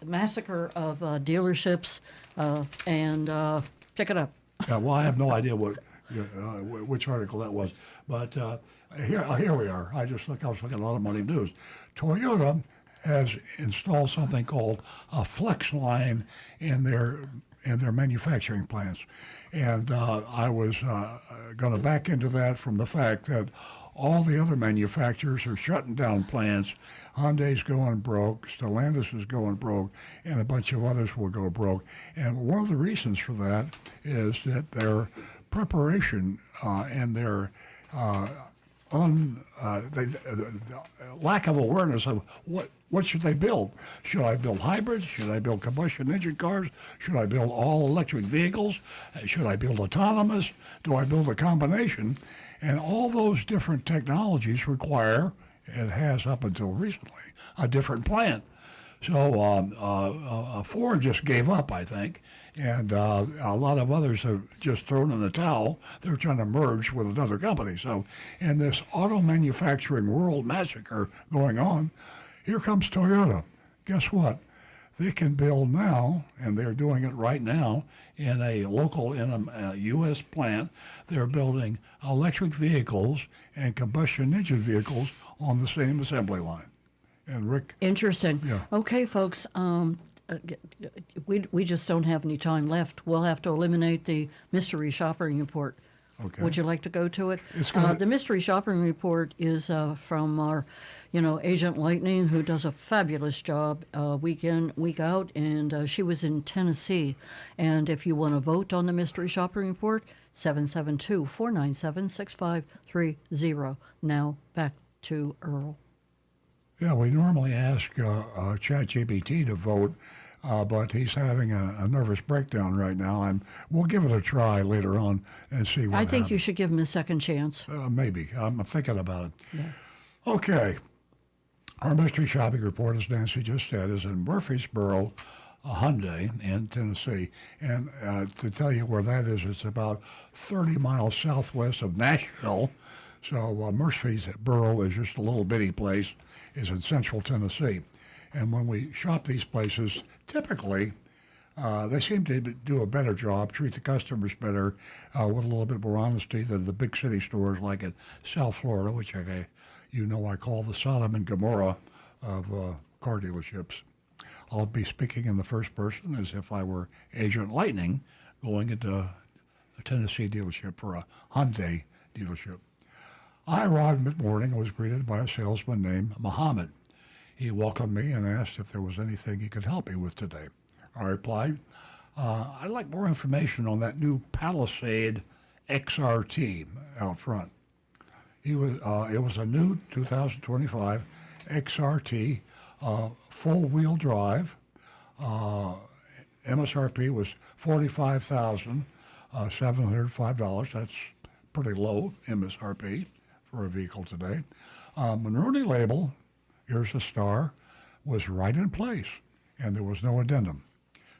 massacre of dealerships and pick it up. Yeah. Well, I have no idea which article that was, but here we are. I was looking at automotive news. Toyota has installed something called a flex line in their manufacturing plants. And I was going to back into that from the fact that all the other manufacturers are shutting down plants. Hyundai's going broke, Stellantis is going broke, and a bunch of others will go broke. And one of the reasons for that is that their preparation and their lack of awareness of what should they build? Should I build hybrids? Should I build combustion engine cars? Should I build all electric vehicles? Should I build autonomous? Do I build a combination? And all those different technologies require, it has up until recently, a different plant. So Ford just gave up, I think, and a lot of others have just thrown in the towel. They're trying to merge with another company. So in this auto manufacturing world massacre going on, here comes Toyota. Guess what? They can build now, and they're doing it right now, in a U.S. plant. They're building electric vehicles and combustion engine vehicles on the same assembly line. And Rick? Interesting. Yeah. Okay, folks. We just don't have any time left. We'll have to eliminate the mystery shopping report. Okay. Would you like to go to it? The mystery shopping report is from our, Agent Lightning, who does a fabulous job week in, week out, and she was in Tennessee. And if you want to vote on the mystery shopping report, 772-497-6530. Now back to Earl. Yeah, we normally ask ChatGPT to vote, but he's having a nervous breakdown right now, and we'll give it a try later on and see what I think happens. you should give him a second chance. Maybe. I'm thinking about it. Yeah. Okay. Our mystery shopping report, as Nancy just said, is in Murfreesboro, Hyundai in Tennessee. And to tell you where that is, it's about 30 miles southwest of Nashville. So Murfreesboro is just a little bitty place. It's in central Tennessee. And when we shop these places, typically they seem to do a better job, treat the customers better with a little bit more honesty than the big city stores like in South Florida, which I call the Sodom and Gomorrah of car dealerships. I'll be speaking in the first person as if I were Agent Lightning going into a Tennessee dealership for a Hyundai dealership. I arrived mid-morning and was greeted by a salesman named Muhammad. He welcomed me and asked if there was anything he could help me with today. I replied, I'd like more information on that new Palisade XRT out front. It was a new 2025 XRT, full-wheel drive. MSRP was $45,705. That's pretty low MSRP for a vehicle today. Monroney label, here's a star, was right in place, and there was no addendum.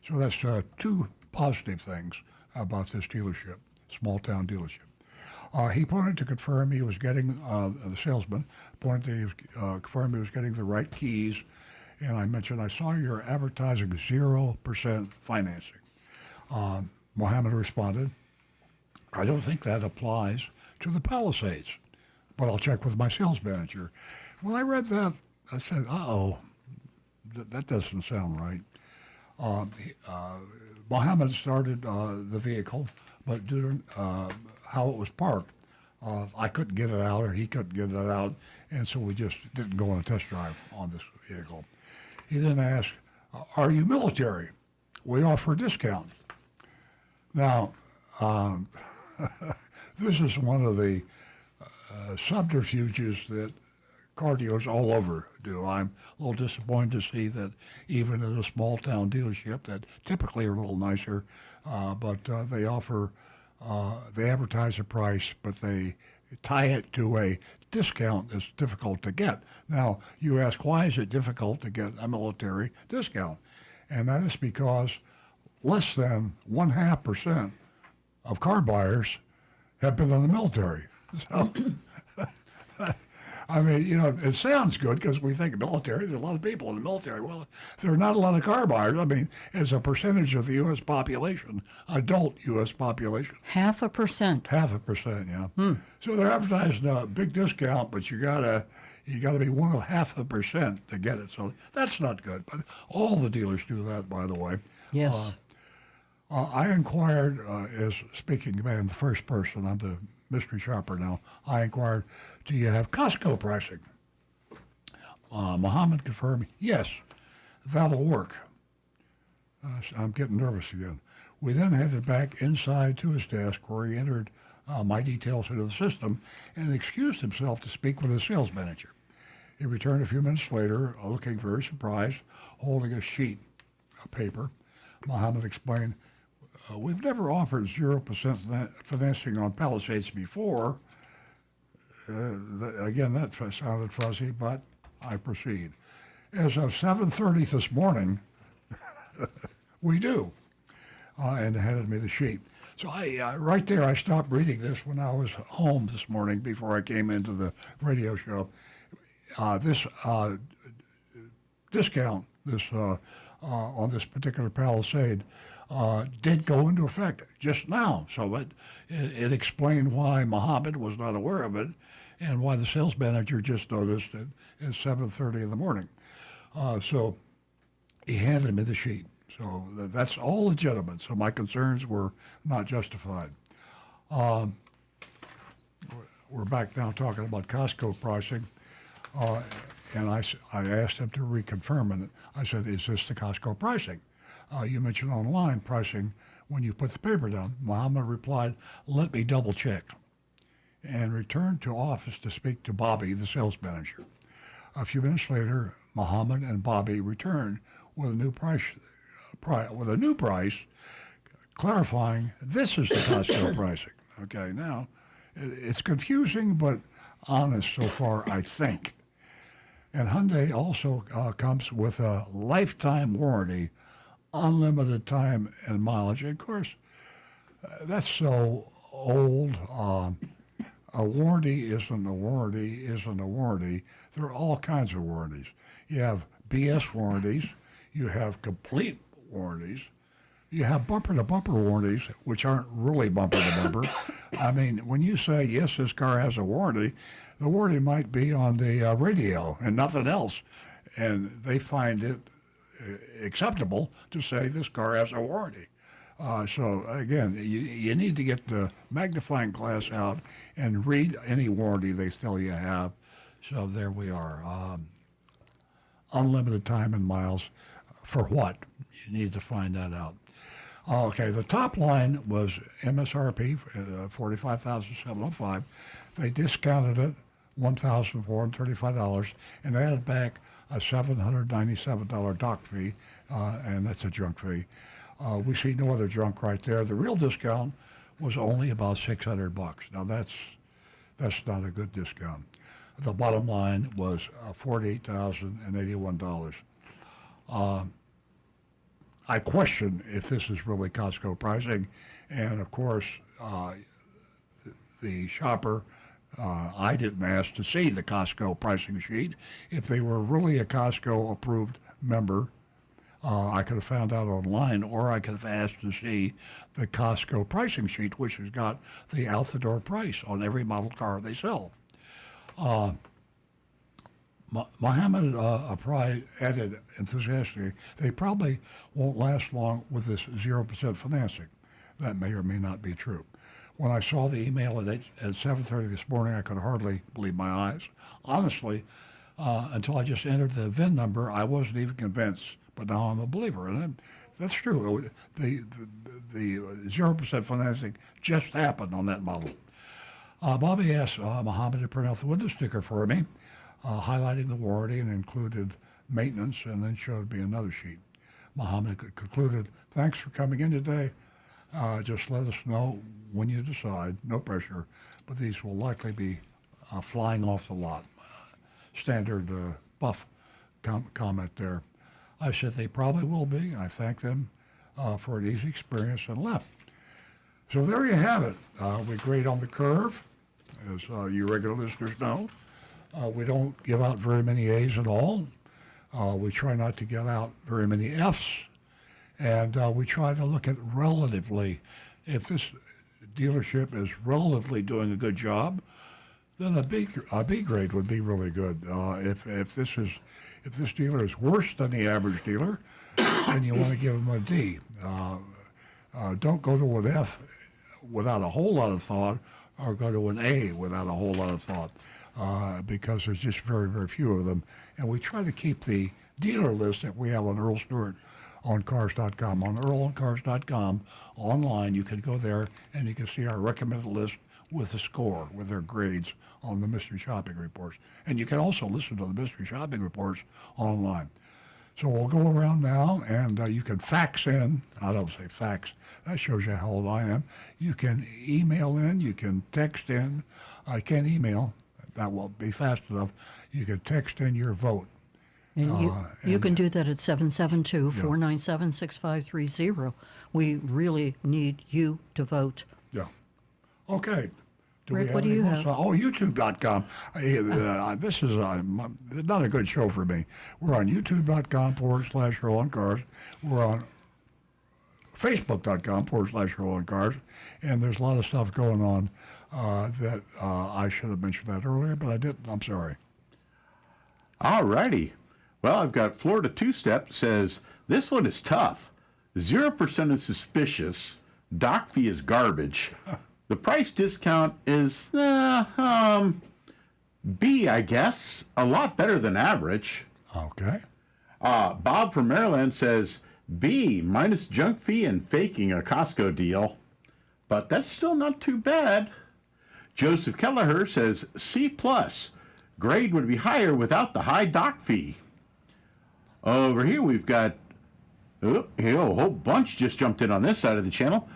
So that's two positive things about this dealership, small-town dealership. He pointed to confirm he was getting, the salesman pointed to confirm he was getting the right keys, and I mentioned, I saw you're advertising 0% financing. Mohammed responded, I don't think that applies to the Palisades, but I'll check with my sales manager. When I read that, I said, that doesn't sound right. Mohammed started the vehicle, but due to how it was parked, I couldn't get it out, or he couldn't get it out, and so we just didn't go on a test drive on this vehicle. He then asked, are you military? We offer a discount. Now, this is one of the subterfuges that car dealers all over do. I'm a little disappointed to see that even at a small town dealership that typically are a little nicer, but they offer, they advertise a price, but they tie it to a discount that's difficult to get. Now, you ask, why is it difficult to get a military discount? And that is because less than 0.5% of car buyers have been in the military. So, I mean, it sounds good because we think military, there's a lot of people in the military. Well, there are not a lot of car buyers. I mean, as a percentage of the U.S. population, adult U.S. population. 0.5%. 0.5%, yeah. So they're advertising a big discount, but you gotta be 0.5% to get it. So that's not good. But all the dealers do that, by the way. Yes. I inquired, as speaking in the first person, I'm the mystery shopper now, I inquired, do you have Costco pricing? Muhammad confirmed, yes, that'll work. I'm getting nervous again. We then headed back inside to his desk where he entered my details into the system and excused himself to speak with his sales manager. He returned a few minutes later, looking very surprised, holding a sheet of paper. Muhammad explained, we've never offered 0% financing on Palisades before. Again, that sounded fuzzy, but I proceed. As of 7:30 this morning, we do. And handed me the sheet. So right there, I stopped reading this when I was home this morning before I came into the radio show. This discount, on this particular Palisade, did go into effect just now. So it explained why Muhammad was not aware of it and why the sales manager just noticed it at 7:30 in the morning. So he handed me the sheet. So that's all legitimate. So my concerns were not justified. We're back now talking about Costco pricing. And I asked him to reconfirm it. I said, is this the Costco pricing? You mentioned online pricing when you put the paper down. Muhammad replied, let me double check. and returned to office to speak to Bobby, the sales manager. A few minutes later, Muhammad and Bobby returned with a new price, clarifying this is the Costco pricing. Okay, now it's confusing but honest so far, I think. And Hyundai also comes with a lifetime warranty, unlimited time and mileage. And of course, that's so old. A warranty isn't a warranty isn't a warranty. There are all kinds of warranties. You have BS warranties. You have complete warranties. You have bumper-to-bumper warranties, which aren't really bumper-to-bumper. I mean, when you say, yes, this car has a warranty, the warranty might be on the radio and nothing else. And they find it acceptable to say this car has a warranty. So, again, you need to get the magnifying glass out and read any warranty they tell you have. So there we are. Unlimited time and miles. For what? You need to find that out. Okay, the top line was MSRP, $45,705. They discounted it, $1,435, and added back a $797 dock fee, and that's a junk fee. We see no other junk right there. The real discount was only about $600. Now that's not a good discount. The bottom line was $48,081. I question if this is really Costco pricing, and of course, the shopper, I didn't ask to see the Costco pricing sheet. If they were really a Costco approved member, I could have found out online, or I could have asked to see the Costco pricing sheet, which has got the out-the-door price on every model car they sell. Mohammed probably added enthusiastically, they probably won't last long with this 0% financing. That may or may not be true. When I saw the email at 7:30 this morning, I could hardly believe my eyes. Honestly, until I just entered the VIN number, I wasn't even convinced, but now I'm a believer. And that's true. The 0% financing just happened on that model. Bobby asked Mohammed to print out the window sticker for me, highlighting the warranty, and included maintenance, and then showed me another sheet. Mohammed concluded, thanks for coming in today. Just let us know when you decide, no pressure, but these will likely be flying off the lot. Standard buff comment there. I said they probably will be. I thanked them for an easy experience and left. So there you have it. We grade on the curve, as you regular listeners know. We don't give out very many A's at all. We try not to give out very many F's. And we try to look at relatively. If this dealership is relatively doing a good job, then a B grade would be really good. If this dealer is worse than the average dealer, then you want to give them a D. Don't go to an F without a whole lot of thought, or go to an A without a whole lot of thought, because there's just very, very few of them. And we try to keep the dealer list that we have on Earl Stewart on cars.com. On earloncars.com, online, you can go there and you can see our recommended list with a score, with their grades on the mystery shopping reports. And you can also listen to the mystery shopping reports online. So we'll go around now, and you can fax in. I don't say fax. That shows you how old I am. You can email in. You can text in. I can't email. That won't be fast enough. You can text in your vote. And you can do that at 772-497-6530. We really need you to vote. Yeah. Okay. Rick, what do you have? Oh, YouTube.com. This is not a good show for me. We're on YouTube.com/Earl on Cars. We're on Facebook.com/Earl on Cars. And there's a lot of stuff going on that I should have mentioned that earlier, but I didn't. I'm sorry. All righty. Well, I've got Florida Two-Step says, this one is tough. 0% is suspicious. Dock fee is garbage. The price discount is, B, I guess. A lot better than average. Okay. Bob from Maryland says, B, minus junk fee and faking a Costco deal. But that's still not too bad. Joseph Kelleher says C+. Grade would be higher without the high dock fee. Over here we've got a whole bunch just jumped in on this side of the channel.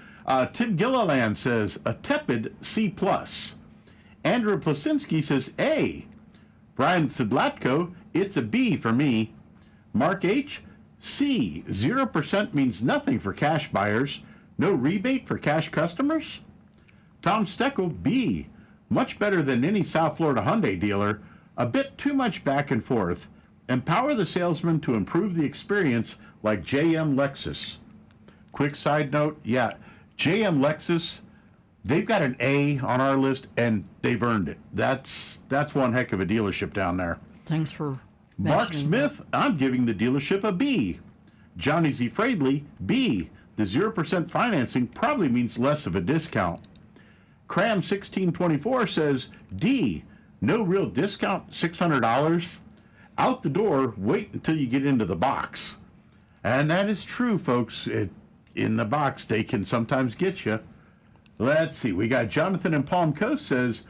Tim Gilliland says a tepid C+. Andrew Plasinski says A. Brian Sidlatko, it's a B for me. Mark H, C. 0% means nothing for cash buyers. No rebate for cash customers. Tom Steckel, B. Much better than any South Florida Hyundai dealer. A bit too much back and forth. Empower the salesman to improve the experience like JM Lexus. Quick side note, yeah, JM Lexus, they've got an A on our list, and they've earned it. That's one heck of a dealership down there. Thanks for Mark mentioning Smith, I'm giving the dealership a B. Johnny Z. Fradley, B. The 0% financing probably means less of a discount. Cram1624 says D. No real discount, $600. Out the door, wait until you get into the box. And that is true, folks. In the box, they can sometimes get you. Let's see. We got Jonathan in Palm Coast says,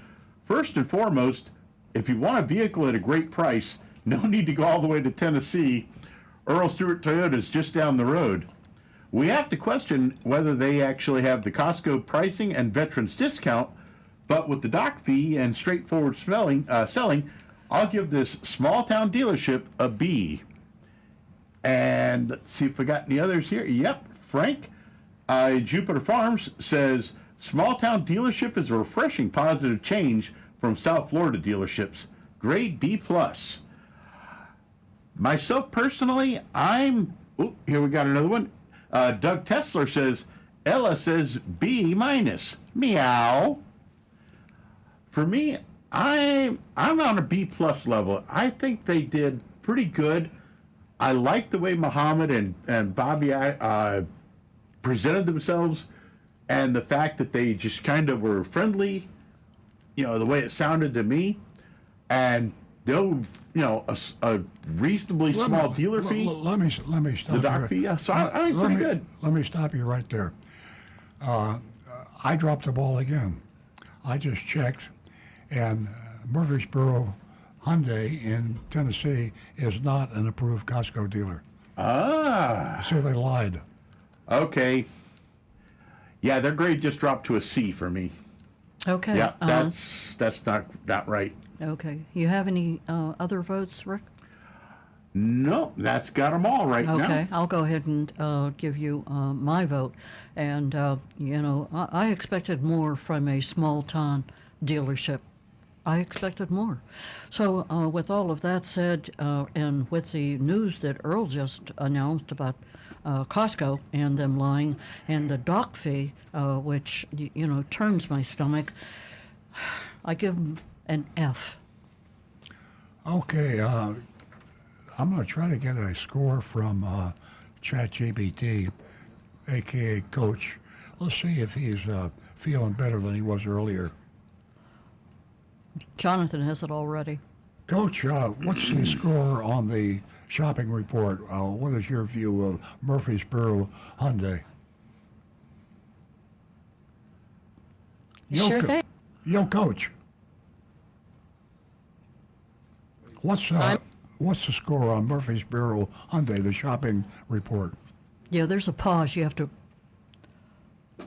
first and foremost, if you want a vehicle at a great price, no need to go all the way to Tennessee. Earl Stewart Toyota is just down the road. We have to question whether they actually have the Costco pricing and veterans discount, but with the dock fee and straightforward selling, I'll give this small town dealership a B. And let's see if we got any others here. Yep, Frank, Jupiter Farms says, small town dealership is a refreshing positive change from South Florida dealerships. Grade B+. Myself personally, here we got another one. Doug Tesler says, Ella says B-. Meow. For me, I'm on a B+ level. I think they did pretty good. I like the way Muhammad and Bobby presented themselves, and the fact that they just kind of were friendly, the way it sounded to me, and they'll, a reasonably small dealer fee. Let me stop the dock you. fee, yeah. So I think pretty good. Let me stop you right there. I dropped the ball again. I just checked, and Murfreesboro Hyundai in Tennessee is not an approved Costco dealer. So they lied. Okay. Yeah, their grade just dropped to a C for me. Okay. Yeah, that's not right. Okay. You have any other votes, Rick? No, that's got them all right now. Okay, I'll go ahead and give you my vote. And, I expected more from a small-town dealership. I expected more. So with all of that said, and with the news that Earl just announced about Costco and them lying, and the dock fee, which, turns my stomach, I give them an F. Okay, I'm going to try to get a score from ChatGPT, a.k.a. Coach. Let's see if he's feeling better than he was earlier. Jonathan has it already. Coach, what's the score on the shopping report? What is your view of Murfreesboro Hyundai? Sure thing. Yo, Coach. What's the score on Murfreesboro Hyundai, the shopping report? Yeah, there's a pause. You have to.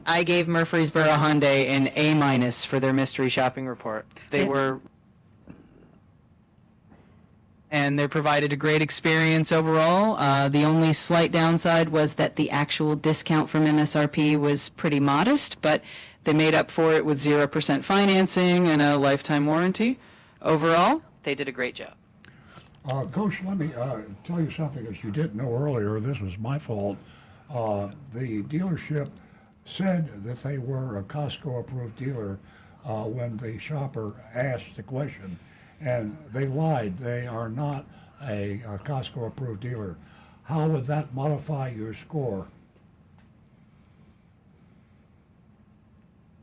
I gave Murfreesboro Hyundai an A- for their mystery shopping report. They provided a great experience overall. The only slight downside was that the actual discount from MSRP was pretty modest, but they made up for it with 0% financing and a lifetime warranty. Overall, they did a great job. Coach, let me tell you something that you didn't know earlier. This was my fault. The dealership said that they were a Costco-approved dealer when the shopper asked the question, and they lied. They are not a Costco-approved dealer. How would that modify your score?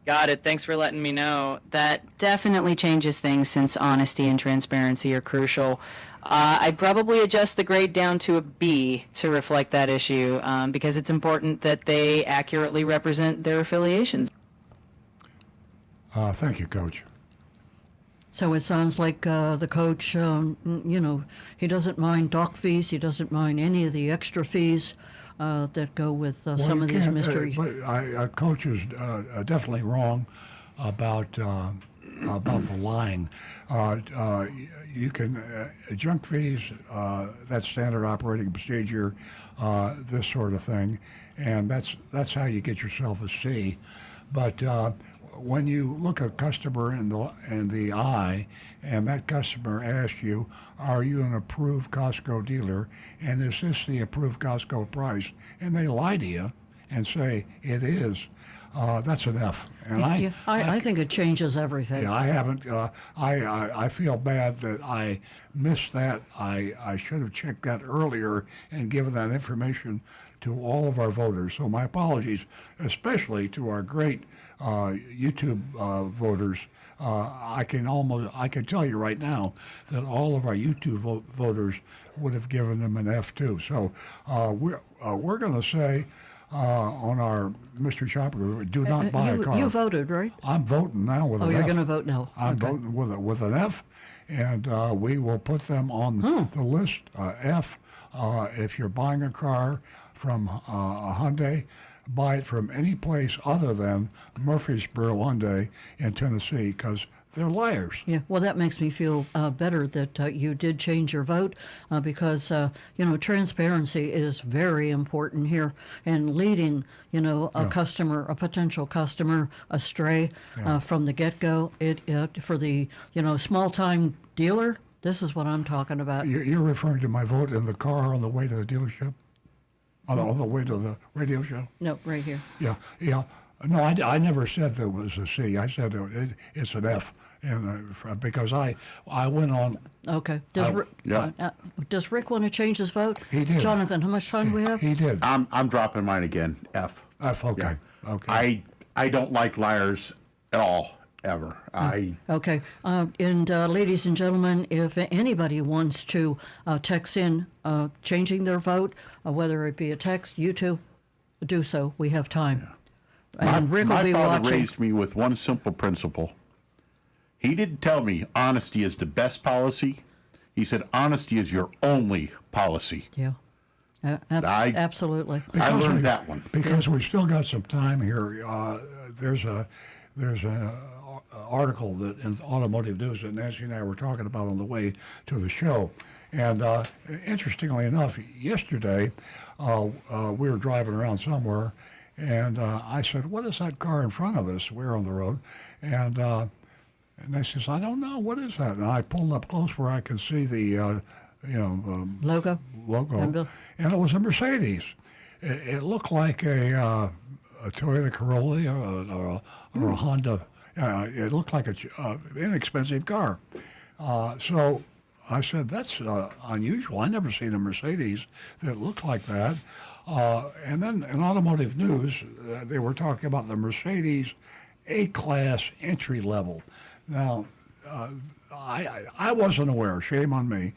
Got it. Thanks for letting me know. That definitely changes things since honesty and transparency are crucial. I'd probably adjust the grade down to a B to reflect that issue because it's important that they accurately represent their affiliations. Thank you, Coach. So it sounds like the coach, he doesn't mind dock fees. He doesn't mind any of the extra fees that go with some you of these can't, mysteries. But Coach is definitely wrong about the lying. You can junk fees. That's standard operating procedure. This sort of thing, and that's how you get yourself a C. But when you look a customer in the eye, and that customer asks you, "Are you an approved Costco dealer? And is this the approved Costco price?" and they lie to you and say it is, that's an F. And I think it changes everything. yeah, I haven't. I feel bad that I missed that. I should have checked that earlier and given that information to all of our voters. So my apologies, especially to our great YouTube voters. I can tell you right now that all of our YouTube voters would have given them an F too. So we're going to say. On our Mystery Shopper, do not buy a car. You voted, right? I'm voting now with an F. Oh, you're going to vote no. I'm Okay. voting with an F, and we will put them on the list. F. If you're buying a car from a Hyundai, buy it from any place other than Murfreesboro Hyundai in Tennessee, because they're liars. Yeah, well, that makes me feel better that you did change your vote because, transparency is very important here, and leading, a potential customer astray from the get-go. For the, small-time dealer, this is what I'm talking about. You're referring to my vote in the car on the way to the dealership? On the way to the radio show? No, right here. Yeah. No, I never said there was a C. I said it's an F, and because I went on. Okay. Does Rick want to change his vote? He did. Jonathan, how much time do we have? He did. I'm dropping mine again. F. F. Okay. Yeah. Okay. I don't like liars at all, ever. Okay. And ladies and gentlemen, if anybody wants to text in changing their vote, whether it be a text, YouTube, do so. We have time. Yeah. And Rick will be my father watching. raised me with one simple principle. He didn't tell me honesty is the best policy. He said honesty is your only policy. Yeah. Absolutely. I learned that one. Because we still got some time here. There's an article that in Automotive News that Nancy and I were talking about on the way to the show. And interestingly enough, yesterday we were driving around somewhere, and I said, "What is that car in front of us?" We're on the road, and they says, "I don't know. What is that?" And I pulled up close where I could see the logo, and it was a Mercedes. It looked like a Toyota Corolla or a Honda. It looked like an inexpensive car. So I said, "That's unusual. I never seen a Mercedes that looked like that." And then in Automotive News, they were talking about the Mercedes A-Class entry level. Now, I wasn't aware. Shame on me.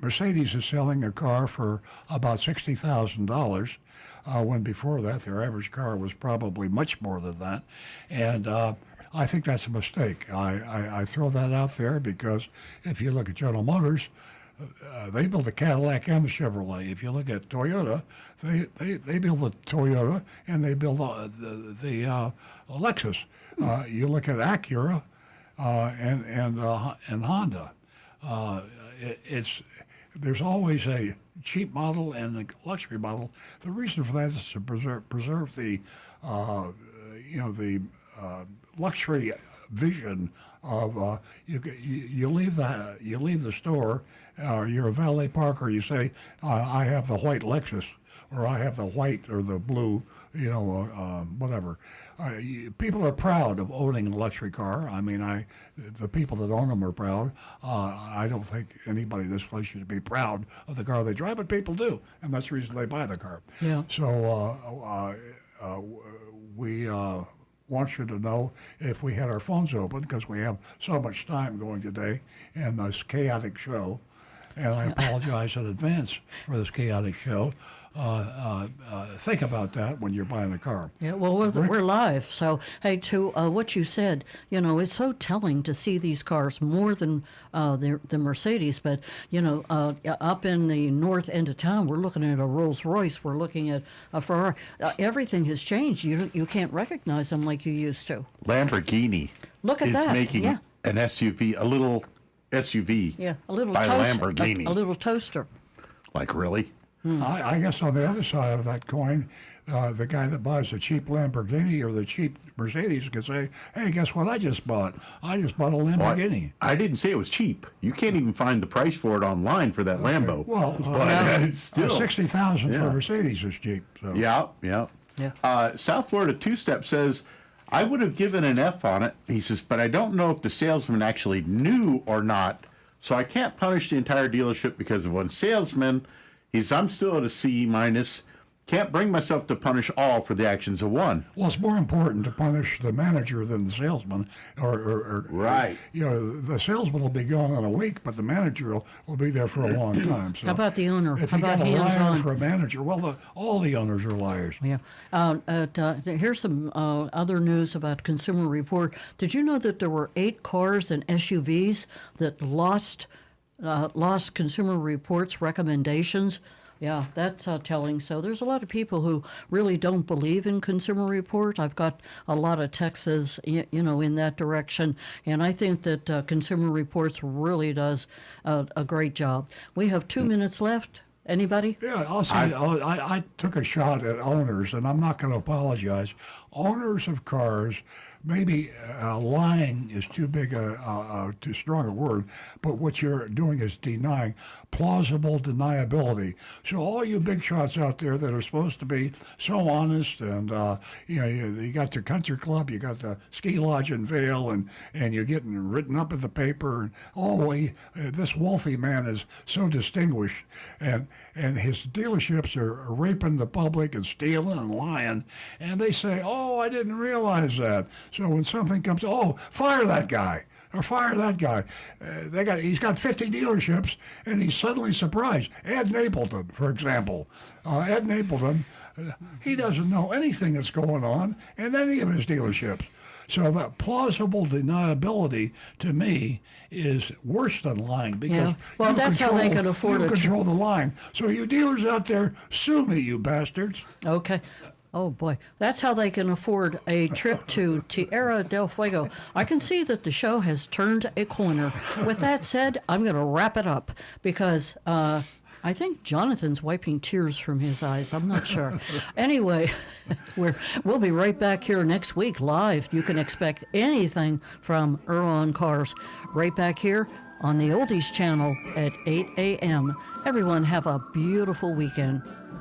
Mercedes is selling a car for about $60,000, when before that their average car was probably much more than that. And I think that's a mistake. I throw that out there because if you look at General Motors, they build the Cadillac and the Chevrolet. If you look at Toyota, they build the Toyota and they build the Lexus. You look at Acura and Honda. There's always a cheap model and a luxury model. The reason for that is to preserve the luxury vision of you leave the store, you're a valet parker. You say, I have the white Lexus, or I have the white or the blue, whatever. People are proud of owning a luxury car. I mean, the people that own them are proud. I don't think anybody in this place should be proud of the car they drive, but people do, and that's the reason they buy the car. Yeah. So we want you to know, if we had our phones open, because we have so much time going today in this chaotic show, and I apologize in advance for this chaotic show. Think about that when you're buying a car. Yeah, well, we're live. So, hey, to what you said, it's so telling to see these cars more than the Mercedes. But, up in the north end of town, we're looking at a Rolls Royce. We're looking at a Ferrari. Everything has changed. You can't recognize them like you used to. Lamborghini Look at is that. making Yeah. an SUV, a little SUV Yeah, a little by toaster. Lamborghini. A little toaster. Like, really? I guess on the other side of that coin, the guy that buys a cheap Lamborghini or the cheap Mercedes can say, "Hey, guess what I just bought? I just bought a Lamborghini." I didn't say it was cheap. You can't even find the price for it online for that Lambo. Well, it's still $60,000 for a Mercedes is cheap. So. Yeah. South Florida Two-Step says, I would have given an F on it. He says, but I don't know if the salesman actually knew or not, so I can't punish the entire dealership because of one salesman. I'm still at a C minus. Can't bring myself to punish all for the actions of one. Well, it's more important to punish the manager than the salesman. Or right. The salesman will be gone in a week, but the manager will be there for a long time. So how about the owner? If How you about got a liar hands-on? for a manager, well, all the owners are liars. Yeah. Here's some other news about Consumer Report. Did you know that there were 8 cars and SUVs that lost Consumer Report's recommendations? Yeah, that's telling. So there's a lot of people who really don't believe in Consumer Report. I've got a lot of texts, in that direction. And I think that Consumer Reports really does a great job. We have 2 minutes left. Anybody? Yeah, I'll say I took a shot at owners, and I'm not going to apologize. Owners of cars, maybe lying is too strong a word, but what you're doing is denying plausible deniability. So all you big shots out there that are supposed to be so honest, and you got the country club, you got the ski lodge in Vail, and you're getting written up in the paper, and this wealthy man is so distinguished, and his dealerships are raping the public and stealing and lying, and they say, "Oh, I didn't realize that." So when something comes, fire that guy or fire that guy. He's got 50 dealerships, and he's suddenly surprised. Ed Napleton, for example. Ed Napleton, he doesn't know anything that's going on in any of his dealerships. So that plausible deniability, to me, is worse than lying because that's how they can afford you it. control the lying. So you dealers out there, sue me, you bastards. Okay. Oh, boy. That's how they can afford a trip to Tierra del Fuego. I can see that the show has turned a corner. With that said, I'm going to wrap it up because I think Jonathan's wiping tears from his eyes. I'm not sure. Anyway, we'll be right back here next week live. You can expect anything from Earl on Cars right back here on the Oldies channel at 8 a.m. Everyone have a beautiful weekend.